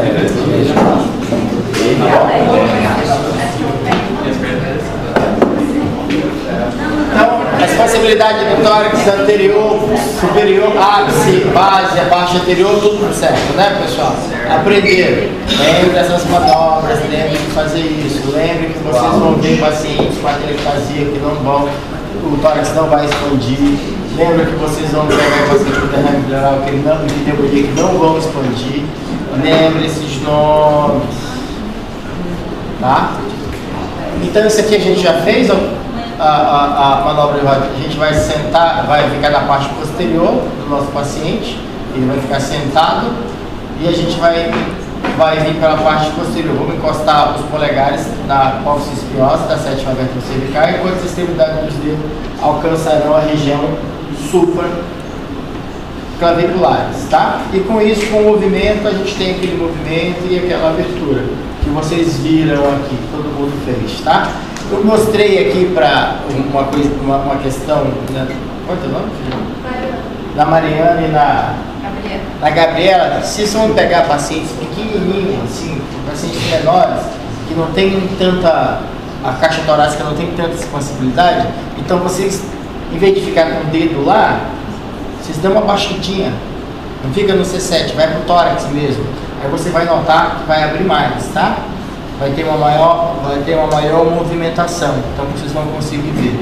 Então, a responsabilidade do tórax anterior, superior, ápice, base, abaixo anterior, tudo certo, né, pessoal? Aprenderam. Lembre dessas manobras, lembre de fazer isso. Lembre que vocês vão ver pacientes com atelectasia que não vão, o tórax não vai expandir. Lembra que vocês vão pegar paciente com derrame pleural que não, que não vão expandir. Lembre esses nomes. Tá? Então isso aqui a gente já fez, a manobra, a gente vai sentar, vai ficar na parte posterior do nosso paciente, ele vai ficar sentado e a gente vai vir pela parte posterior. Vamos encostar os polegares na apófise espinhosa da sétima vértebra cervical, enquanto as extremidades dos dedos alcançarão a região supraclaviculares, tá? E com isso, com o movimento, a gente tem aquele movimento e aquela abertura que vocês viram aqui, que todo mundo fez, tá? Eu mostrei aqui para uma questão, né? Qual é o teu nome? Da Mariana e na Gabriela. Se vocês vão pegar pacientes pequenininhos, assim, pacientes menores, que não tem tanta, a caixa torácica não tem tanta expansibilidade, então vocês, em vez de ficar com o dedo lá, vocês dão uma baixadinha, não fica no C7, vai pro tórax mesmo. Aí você vai notar que vai abrir mais, tá? Vai ter uma maior movimentação, então vocês vão conseguir ver,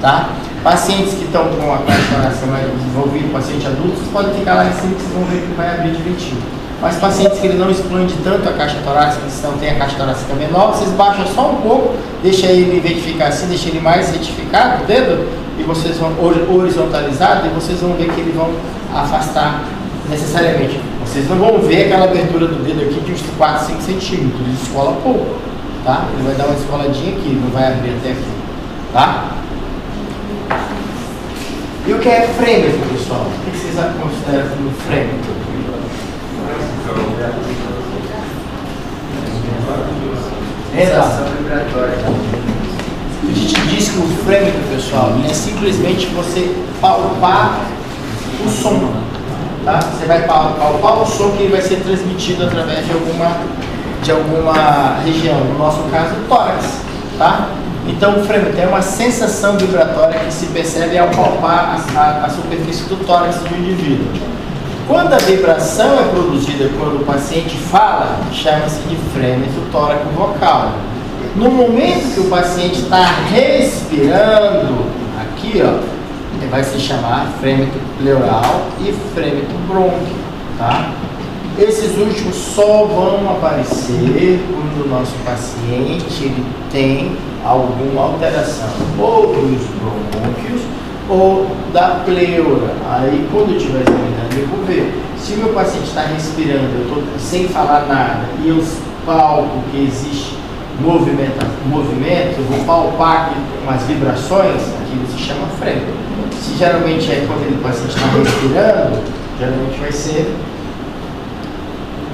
tá? Pacientes que estão com a caixa torácica mais desenvolvida, paciente adulto, vocês podem ficar lá em cima que vocês vão ver que vai abrir direitinho. Mas pacientes que ele não expande tanto a caixa torácica, que não tem a caixa torácica menor, vocês baixam só um pouco, deixa ele, em vez de ficar assim, deixa ele mais retificado, o dedo, e vocês vão horizontalizado, e vocês vão ver que eles vão afastar necessariamente. Vocês não vão ver aquela abertura do dedo aqui de uns 4, 5 centímetros, ele escola pouco, tá? Ele vai dar uma escoladinha aqui, não vai abrir até aqui, tá? E o que é frêmito, pessoal? O que vocês consideram como frêmito? Sensação vibratória. A gente diz que o frêmito, pessoal, é simplesmente você palpar o som, tá? Você vai palpar o som que ele vai ser transmitido através de alguma região, no nosso caso, o tórax, tá? Então o frêmito é uma sensação vibratória que se percebe ao palpar a superfície do tórax do indivíduo. Quando a vibração é produzida quando o paciente fala, chama-se de frêmito tóraco-vocal. No momento que o paciente está respirando, aqui ó, vai se chamar frêmito pleural e frêmito brônquio, tá? Esses últimos só vão aparecer quando o nosso paciente ele tem alguma alteração, ou dos brônquios ou da pleura. Aí quando eu estiver examinando, eu vou ver. Se o meu paciente está respirando, eu estou sem falar nada, e eu palpo que existe movimento, eu vou palpar aqui umas vibrações, aquilo se chama frêmito. Se geralmente é quando o paciente está respirando, geralmente vai ser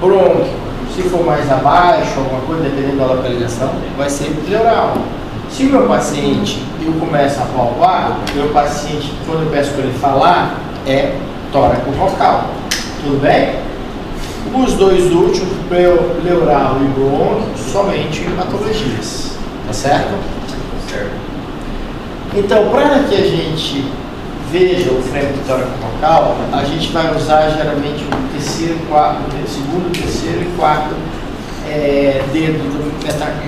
brônquio. Se for mais abaixo, alguma coisa, dependendo da localização, vai ser pleural. Se o meu paciente, eu começo a palpar, o meu paciente, quando eu peço para ele falar, é tóraco-vocal. Tudo bem? Os dois últimos, pleural e brônquio, somente em patologias. Tá certo? Certo. Então, para que a gente veja o frêmito tóraco-vocal, a gente vai usar geralmente o terceiro, quarto, segundo, terceiro e quarto dedo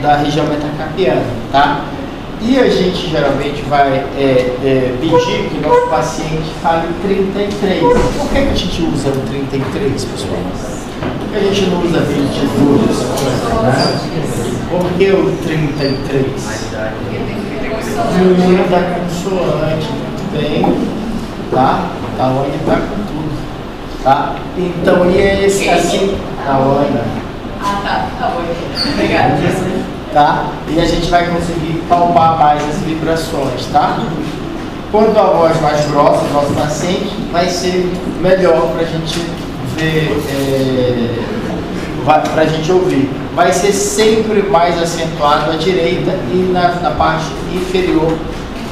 da região metacarpiana, tá? E a gente geralmente vai pedir que o nosso paciente fale 33. Por que a gente usa o 33, pessoal? Por que a gente não usa 22? Né? Por que o 33? O da consoante, muito bem, tá? A Ana está com tudo, tá? Então, e é esse assim, a Ana. Tá bom. Obrigada. Tá? E a gente vai conseguir palpar mais as vibrações, tá? Quanto à voz mais grossa do nosso paciente, vai ser melhor para a gente ver, para a gente ouvir. vai ser sempre mais acentuado à direita e na parte inferior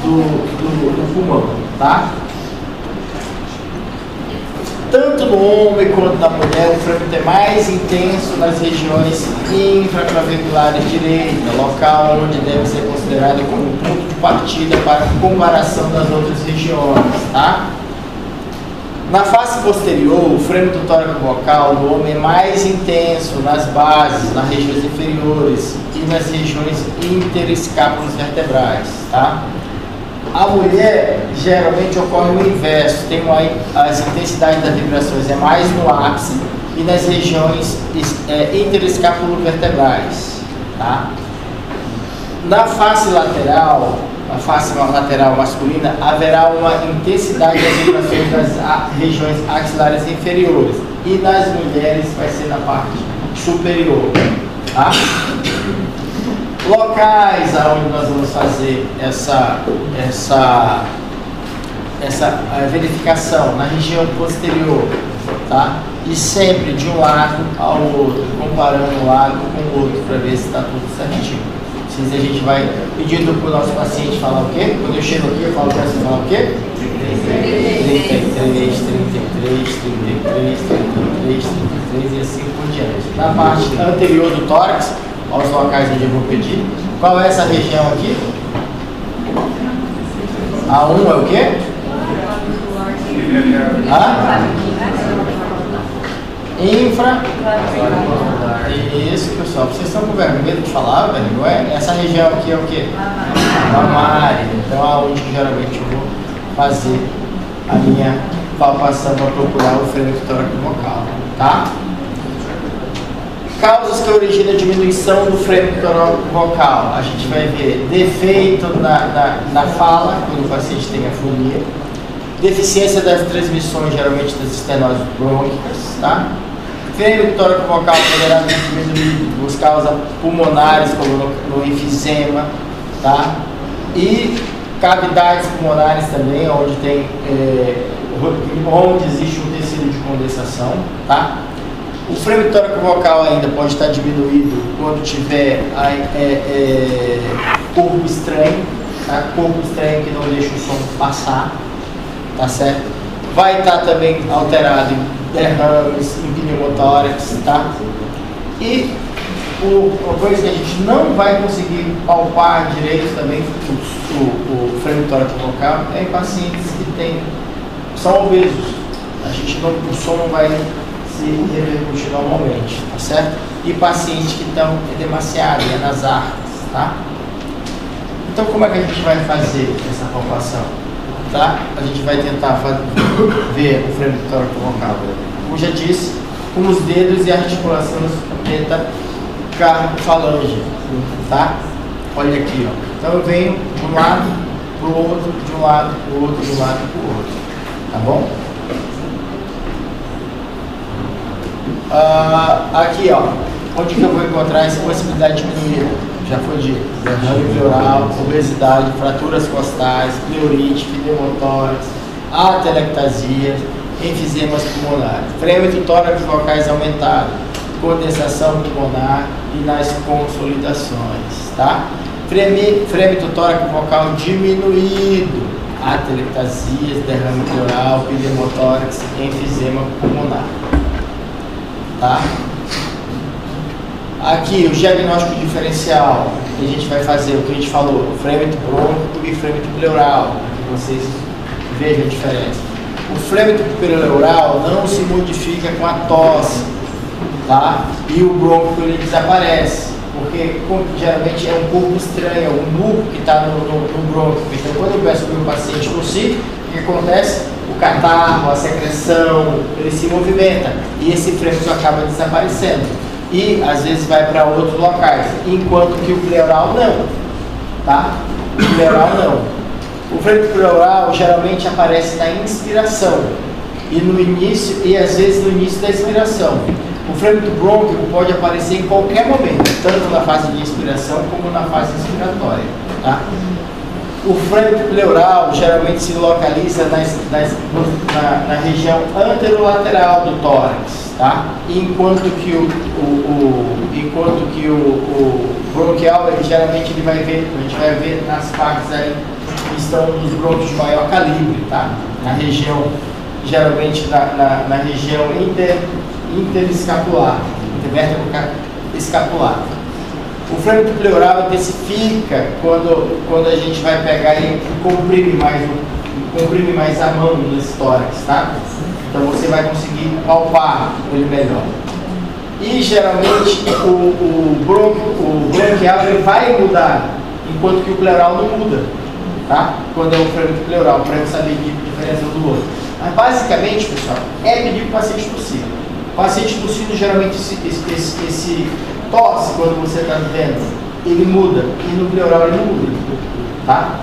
do pulmão, tá? Tanto no homem quanto na mulher, o frêmito é mais intenso nas regiões infraclaviculares direita, local onde deve ser considerado como ponto de partida para a comparação das outras regiões, tá? Na face posterior, o frêmito tóraco-vocal do homem é mais intenso nas bases, nas regiões inferiores e nas regiões interescápulos vertebrais, tá? A mulher geralmente ocorre o inverso, tem as intensidades das vibrações é mais no ápice e nas regiões interescápulo-vertebrais, tá? Na face lateral masculina, haverá uma intensidade das vibrações das regiões axilares inferiores e nas mulheres vai ser na parte superior, tá? Locais aonde nós vamos fazer essa verificação na região posterior, tá? E sempre de um lado ao outro, comparando um lado com o outro para ver se está tudo certinho. A gente vai pedindo para o nosso paciente falar o quê? Quando eu chego aqui, eu falo para você falar o quê? 33, 33, 33, 33 e assim por diante. Na parte anterior do tórax, aos locais onde eu vou pedir, qual é essa região aqui? A1 é o quê? Infra. Isso, pessoal. Vocês estão com vergonha de falar, velho? Não é? Essa região aqui é o quê? Mamária. Então é onde geralmente eu vou fazer a minha palpação para procurar o frêmito tóraco-vocal, tá? Causas que originam a diminuição do frêmito tóraco-vocal. A gente vai ver defeito na fala, quando o paciente tem afonia. Deficiência das transmissões, geralmente das estenoses brônquicas, tá? Frêmito tóraco-vocal poderá ser diminuído por causas pulmonares, como no enfisema, tá? E cavidades pulmonares também, onde existe um tecido de condensação, tá? O frêmito tóraco-vocal ainda pode estar diminuído quando tiver corpo estranho, tá? Corpo estranho que não deixa o som passar, tá certo? Vai estar também alterado em derrames, em pneumotórax, tá? E uma coisa que a gente não vai conseguir palpar direito também, o frêmito tóraco-vocal, é em pacientes que são obesos. O som não vai se repercutir normalmente, tá certo? E pacientes que estão edemaciados, nas arcas, tá? Então como é que a gente vai fazer essa palpação? Tá? A gente vai tentar ver o frêmito tóraco-vocal, como já disse, com os dedos e a articulação metacarpofalange, tá? Olha aqui, ó. Então eu venho de um lado para o outro, de um lado para o outro, de um lado para o outro, tá bom? Aqui, ó, onde que eu vou encontrar essa possibilidade diminuída? Já foi dito, derrame pleural, obesidade, fraturas costais, pleurite, pneumotórax, atelectasia, enfisemas pulmonares, frêmito tóraco-vocais aumentado, condensação pulmonar e nas consolidações, tá? Frêmito tóraco-vocal diminuído, atelectasias, derrame pleural, pneumotórax, enfisema pulmonar, tá? Aqui o diagnóstico diferencial, a gente vai fazer o que a gente falou, frêmito brônquico e frêmito pleural, para que vocês vejam a diferença. O frêmito pleural não se modifica com a tosse, tá? E o brônquico ele desaparece, porque geralmente é um corpo estranho, é um muco que está no brônquico. Então quando eu peço para o meu paciente tossir, o que acontece? O catarro, a secreção, ele se movimenta e esse frêmito acaba desaparecendo. E às vezes vai para outros locais, enquanto que o pleural não, tá? O pleural não. O frêmito pleural geralmente aparece na inspiração e no início, e às vezes no início da expiração. O frêmito brônquico pode aparecer em qualquer momento, tanto na fase de inspiração como na fase inspiratória, tá? O frênico pleural geralmente se localiza na região anterolateral do tórax, tá? Enquanto que o bronquial, geralmente a gente vai ver nas partes aí que estão nos brônquios de maior calibre, tá? Na região, geralmente na região interescapular, intervértebro-escapular. O frênico pleural intensifica quando a gente vai pegar e comprime mais a mão nesse tórax, tá? Então você vai conseguir palpar ele melhor. E geralmente o bronquial ele vai mudar, enquanto que o pleural não muda, tá? Quando é o frênico pleural, para saber a diferença do outro. Mas basicamente, pessoal, é pedir para o paciente tossir. O paciente tossindo, geralmente esse tosse, quando você está vendo, ele muda, e no pleural ele não muda, tá?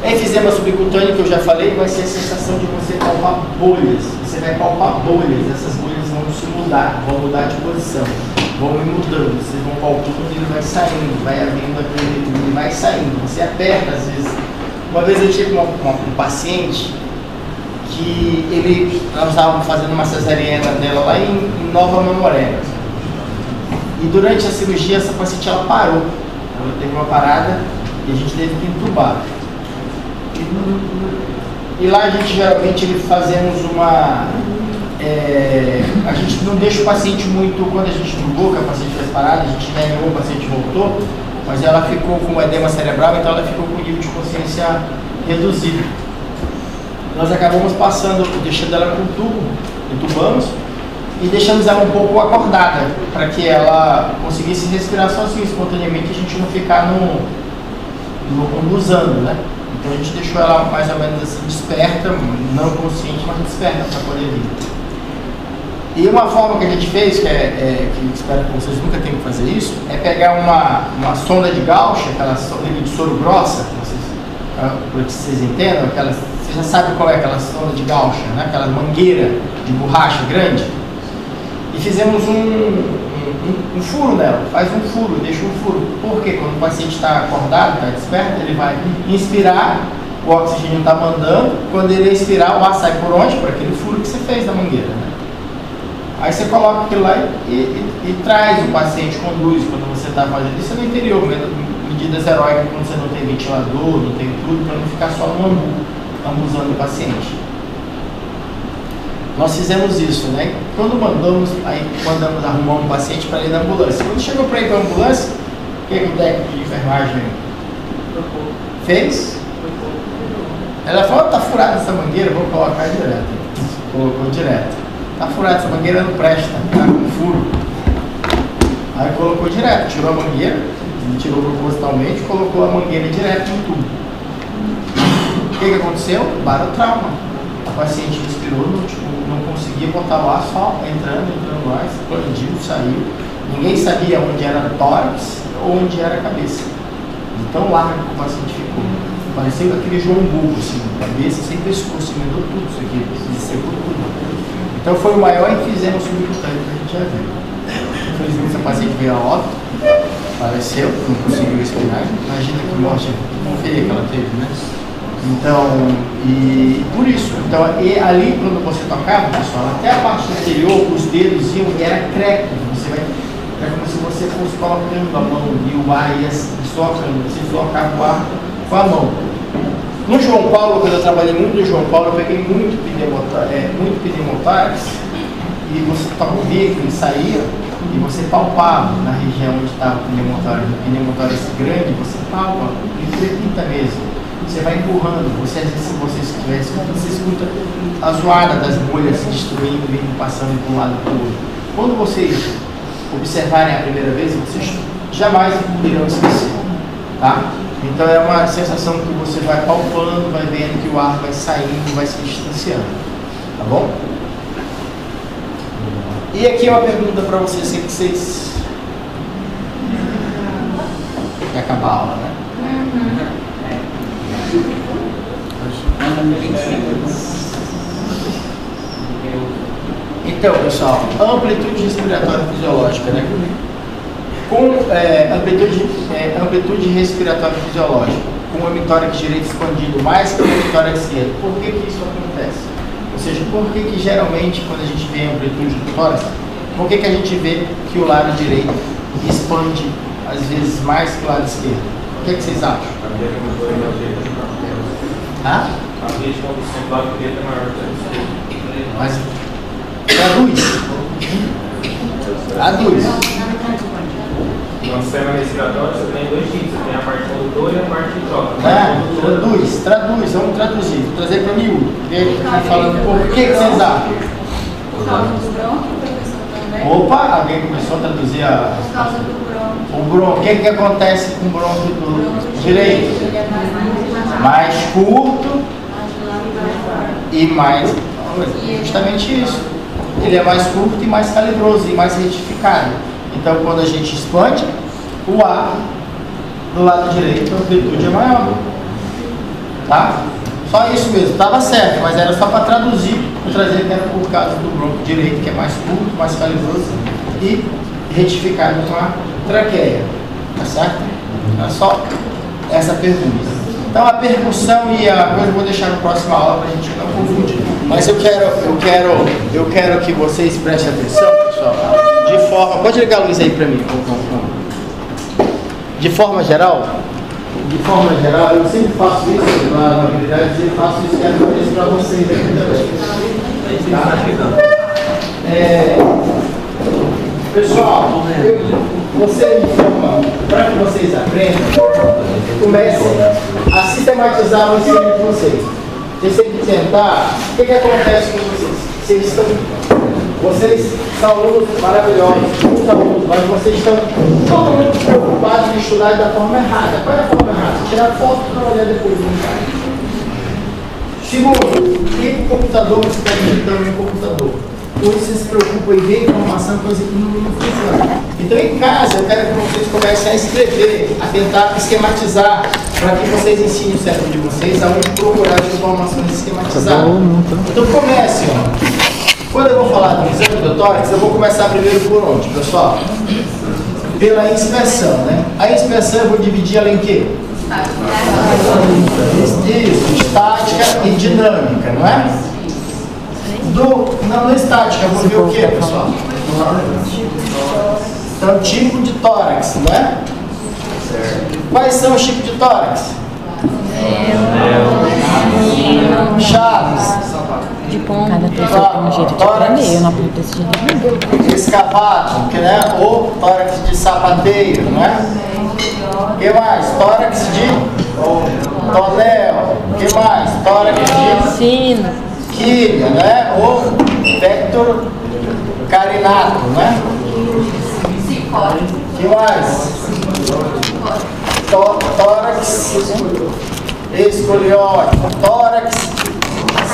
Enfisema subcutâneo, que eu já falei, vai ser a sensação de você palpar bolhas. Você vai palpar bolhas, essas bolhas vão se mudar, vão mudar de posição, vão ir mudando, vocês vão palpando e ele vai saindo, vai havendo aquele, ele vai saindo. Você aperta às vezes. Uma vez eu tive um paciente que nós estávamos fazendo uma cesariana dela lá em Nova Mamoré. E durante a cirurgia essa paciente ela parou. Ela teve uma parada e a gente teve que entubar. E lá a gente geralmente fazemos uma... a gente não deixa o paciente muito, quando a gente entubou, que a paciente fez parada, a gente ganhou, o paciente voltou, mas ela ficou com edema cerebral, então ela ficou com o nível de consciência reduzido. Nós acabamos deixando ela com tubo, entubamos, e deixamos ela um pouco acordada, para que ela conseguisse respirar sozinha, espontaneamente, a gente não ficar usando, né? Então a gente deixou ela mais ou menos assim, desperta, não consciente, mas desperta para poder vir. E uma forma que a gente fez, que eu espero que vocês nunca tenham que fazer isso, é pegar uma sonda de Gaucher, aquela sonda de soro grossa, para que vocês entendam, você já sabe qual é aquela sonda de Gaucher, né? Aquela mangueira de borracha grande. E fizemos um furo nela, faz um furo, deixa um furo. Porque quando o paciente está acordado, está desperto, ele vai inspirar, o oxigênio está mandando, quando ele expirar, o ar sai por onde? Por aquele furo que você fez na mangueira, né? Aí você coloca aquilo lá e traz o paciente, conduz quando você está fazendo isso no interior, medidas heróicas quando você não tem ventilador, não tem tudo, para não ficar só no ambuzando o paciente. Nós fizemos isso, né? Quando mandamos arrumar um paciente para ir na ambulância. Quando chegou para ir para a ambulância, o que o técnico de enfermagem fez? Ela falou, tá furada essa mangueira, vou colocar direto. Colocou direto. Tá furada essa mangueira, não presta, tá com furo. Aí colocou direto, tirou a mangueira, tirou propositalmente, colocou a mangueira direto no tubo. O que aconteceu? Barotrauma. O paciente respirou, não conseguia botar o ar, só entrando o ar, explodiu, saiu. Ninguém sabia onde era tórax ou onde era a cabeça. Então largo que o paciente ficou. Pareceu aquele João Bulbo, assim, cabeça sem pescoço, emendou tudo isso aqui, secou tudo. Então foi o maior enfisema subcutâneo que a gente já viu. Infelizmente essa paciente veio a óbito, faleceu, não conseguiu respirar. Imagina que morte feia que ela teve, né? Então, e por isso, então, e ali quando você tocava, pessoal, até a parte anterior, os dedos iam, era creque, é como se você fosse colocando a mão e o ar ia deslocando, você deslocava o ar com a mão. No João Paulo, quando eu trabalhei muito no João Paulo, eu peguei muito pneumotórax, e você via que ele saía, e você palpava na região onde estava o pneumotórax grande, você palpa, ele trepita mesmo. Você vai empurrando, às vezes se você estiver escutando, você escuta a zoada das bolhas se destruindo, vindo, passando de um lado para o outro. Quando vocês observarem a primeira vez, vocês jamais irão esquecer, tá? Então é uma sensação que você vai palpando, vai vendo que o ar vai saindo, vai se distanciando, tá bom? E aqui é uma pergunta para vocês, sei que vocês... Quer acabar a aula, né? Então, pessoal, amplitude respiratória fisiológica, né? com amplitude respiratória fisiológica, com o hemitórax direito expandido mais que o hemitórax esquerdo. Por que isso acontece? Ou seja, por que geralmente quando a gente vê a amplitude do tórax, por que a gente vê que o lado direito expande às vezes mais que o lado esquerdo? O que vocês acham? A via de condução do lado direito é maior que o esquerdo. Mas traduz. No sistema respiratório você tem dois tipos, você tem a parte condutora e a parte de troca. Traduz, vamos traduzir. Vou trazer para miúdo. Falando por que vocês acham? Por causa do bronco, professor, também. Opa, alguém começou a traduzir Por causa do bronco. o bronco. O que acontece com o bronco do direito? Mais curto e mais. Justamente isso. Ele é mais curto e mais calibroso e mais retificado. Então, quando a gente expande, o ar do lado direito, a amplitude é maior. Tá? Só isso mesmo. Estava certo, mas era só para traduzir. Vou trazer que era por causa do bronco direito, que é mais curto, mais calibroso e retificado com a traqueia. Tá certo? É só essa pergunta. Então, a percussão e a coisa eu vou deixar na próxima aula para a gente não confundir. Mas eu quero que vocês prestem atenção, pessoal. De forma, pode ligar a luz aí para mim. De forma geral, eu sempre faço isso na habilidade, eu faço isso, quero fazer isso para vocês aqui também. Pessoal, para que vocês aprendam, comecem a sistematizar o ensino de vocês. Vocês têm que tentar, o que acontece com vocês? Vocês são alunos maravilhosos, muitos alunos, mas vocês estão totalmente preocupados em estudar da forma errada. Qual é a forma errada? Tirar foto para olhar depois no lugar. Segundo, ir para o computador, você está digitando no computador. Hoje você se preocupa em ver informação, coisa que não funciona. Então, em casa, eu quero que vocês comecem a escrever, a tentar esquematizar, para que vocês ensinem o cérebro de vocês a onde procurar as informações esquematizadas. Então, comecem, ó. Quando eu vou falar do exame do tórax, eu vou começar primeiro por onde, pessoal? Pela inspeção, né? A inspeção eu vou dividir ela em quê? Isso, estática e dinâmica, não é? Não estática, eu vou ver o que, pessoal? Então, tipo de tórax, não é? Quais são os tipos de tórax? Chaves. De ponta. Cada pessoa tem um jeito de aprender, eu não aprendo desse jeito. Escavato, né? Ou tórax de sapateiro, não é? O que mais? Tórax de tonel. O que mais? Tórax de sino. quilha, né? Ou vector carinato, né? O que mais? Tórax escoliótico, tórax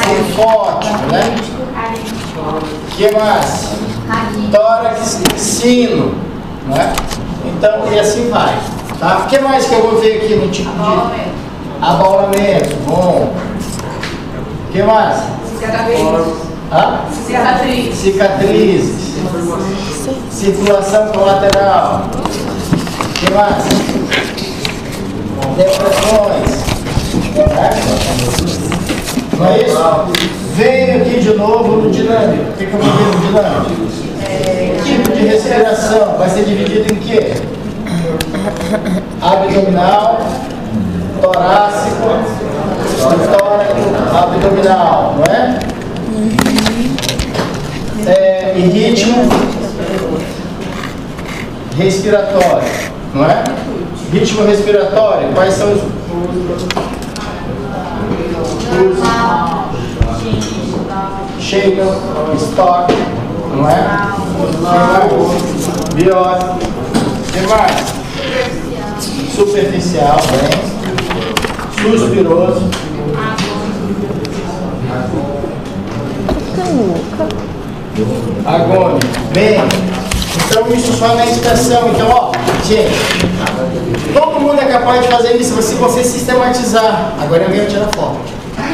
sinfótico, né? O que mais? Tórax sino, né? Então, e assim vai, tá? O que mais que eu vou ver aqui no tipo de abaulamento? Bom. O que mais? Cicatrizes. Circulação colateral. O que mais? Depressões. Não é isso? Venho aqui de novo no dinâmico. O que eu vou ver no dinâmico? Tipo de respiração. Vai ser dividido em quê? Abdominal, torácico, tóraco, abdominal, não é? E ritmo respiratório, não é? Ritmo respiratório, quais são os shaker, stock, não é? Biose, o que mais? Superficial, bem. Suspiroso. Agônico. Bem, então isso só na inspeção. Então, ó, gente, todo mundo é capaz de fazer isso se você sistematizar. Agora é meio tirar foto.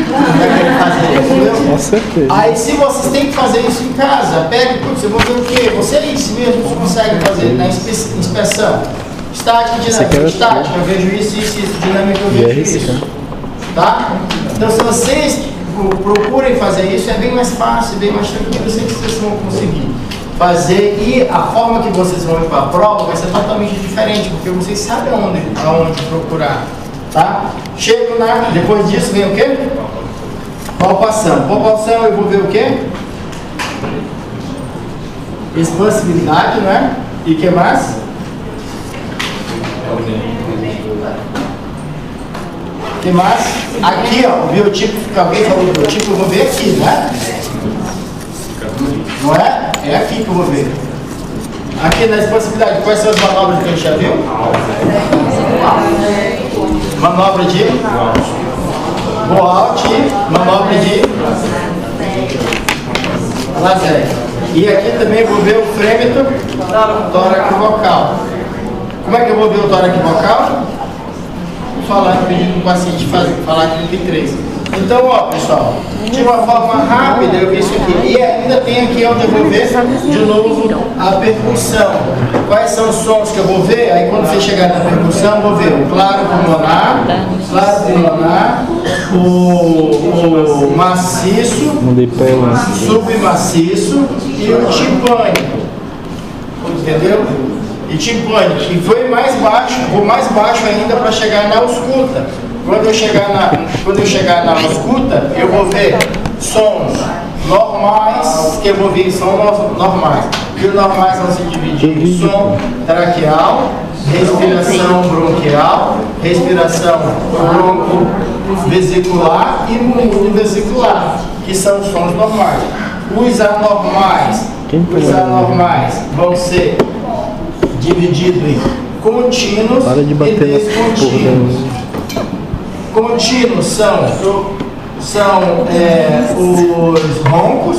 vai querer fazer, entendeu? Com certeza. Aí se vocês têm que fazer isso em casa, pega, putz, eu vou ver o quê? Vocês mesmos conseguem fazer na inspeção. Estática, dinâmica, estática, eu vejo isso, dinâmica, eu vejo isso. Tá? Então se vocês procurem fazer isso, é bem mais fácil, bem mais tranquilo, eu sei que vocês vão conseguir fazer, e a forma que vocês vão ir para a prova vai ser totalmente diferente, porque vocês sabem aonde procurar, tá? Chego depois disso vem o quê? Palpação. Palpação eu vou ver o quê? Expansibilidade, né? E o que mais? O que mais? Aqui, ó, o biotipo, alguém falou do biotipo, eu vou ver aqui, né? Não é? É aqui que eu vou ver. Aqui na expansibilidade, quais são as manobras que a gente já viu? Manobra de Boalt e manobra de laser. E aqui também eu vou ver o frêmito tórax vocal. Como é que eu vou ver o tórax vocal? Falar, pedindo para o paciente falar aqui no 3. Então, ó, pessoal, de uma forma rápida eu vi isso aqui. E ainda tem aqui onde eu vou ver de novo a percussão. Quais são os sons que eu vou ver? Aí quando você chegar na percussão, eu vou ver o claro pulmonar, o maciço, submaciço e o timpânico. Entendeu? E timpânico. E foi mais baixo, vou mais baixo ainda para chegar na ausculta. Quando eu chegar na ausculta, eu vou ver sons normais, que eu vou ver sons normais. Que os normais vão se dividir em som traqueal, respiração bronquial, respiração bronco-vesicular e músculo-vesicular, que são os sons normais. Os anormais vão ser divididos em contínuos e descontínuos. Contínuos são os roncos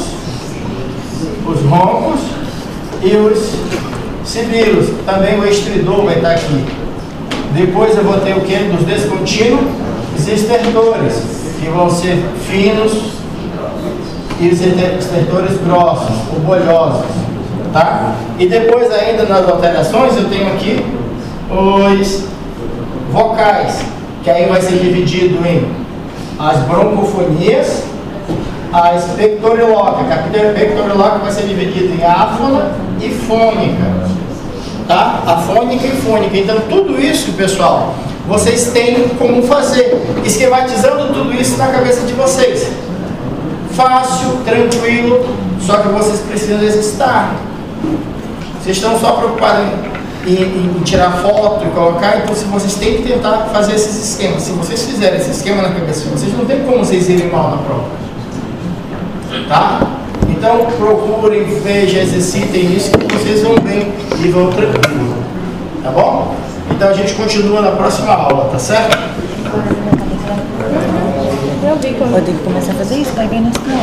e os sibilos. Também o estridor vai estar aqui. Depois eu vou ter o que? Dos descontínuos, os estertores, que vão ser finos, e os estertores grossos, ou bolhosos. Tá? E depois ainda nas alterações eu tenho aqui os vocais, que aí vai ser dividido em as broncofonias, as pectorilocas, que a pectoriloca vai ser dividida em áfona e fônica, tá? A fônica e fônica. Então tudo isso, pessoal, vocês têm como fazer, esquematizando tudo isso na cabeça de vocês. Fácil, tranquilo, só que vocês precisam exercitar. Vocês estão só preocupados em tirar foto e colocar, então se vocês têm que tentar fazer esses esquemas. Se vocês fizerem esse esquema na cabeça de vocês, não tem como vocês irem mal na prova. Tá? Então procurem, vejam, exercitem isso, que vocês vão bem e vão tranquilo. Tá bom? Então a gente continua na próxima aula, tá certo? Eu vi que eu vou ter que começar a fazer isso, vai ganhar nessa prova.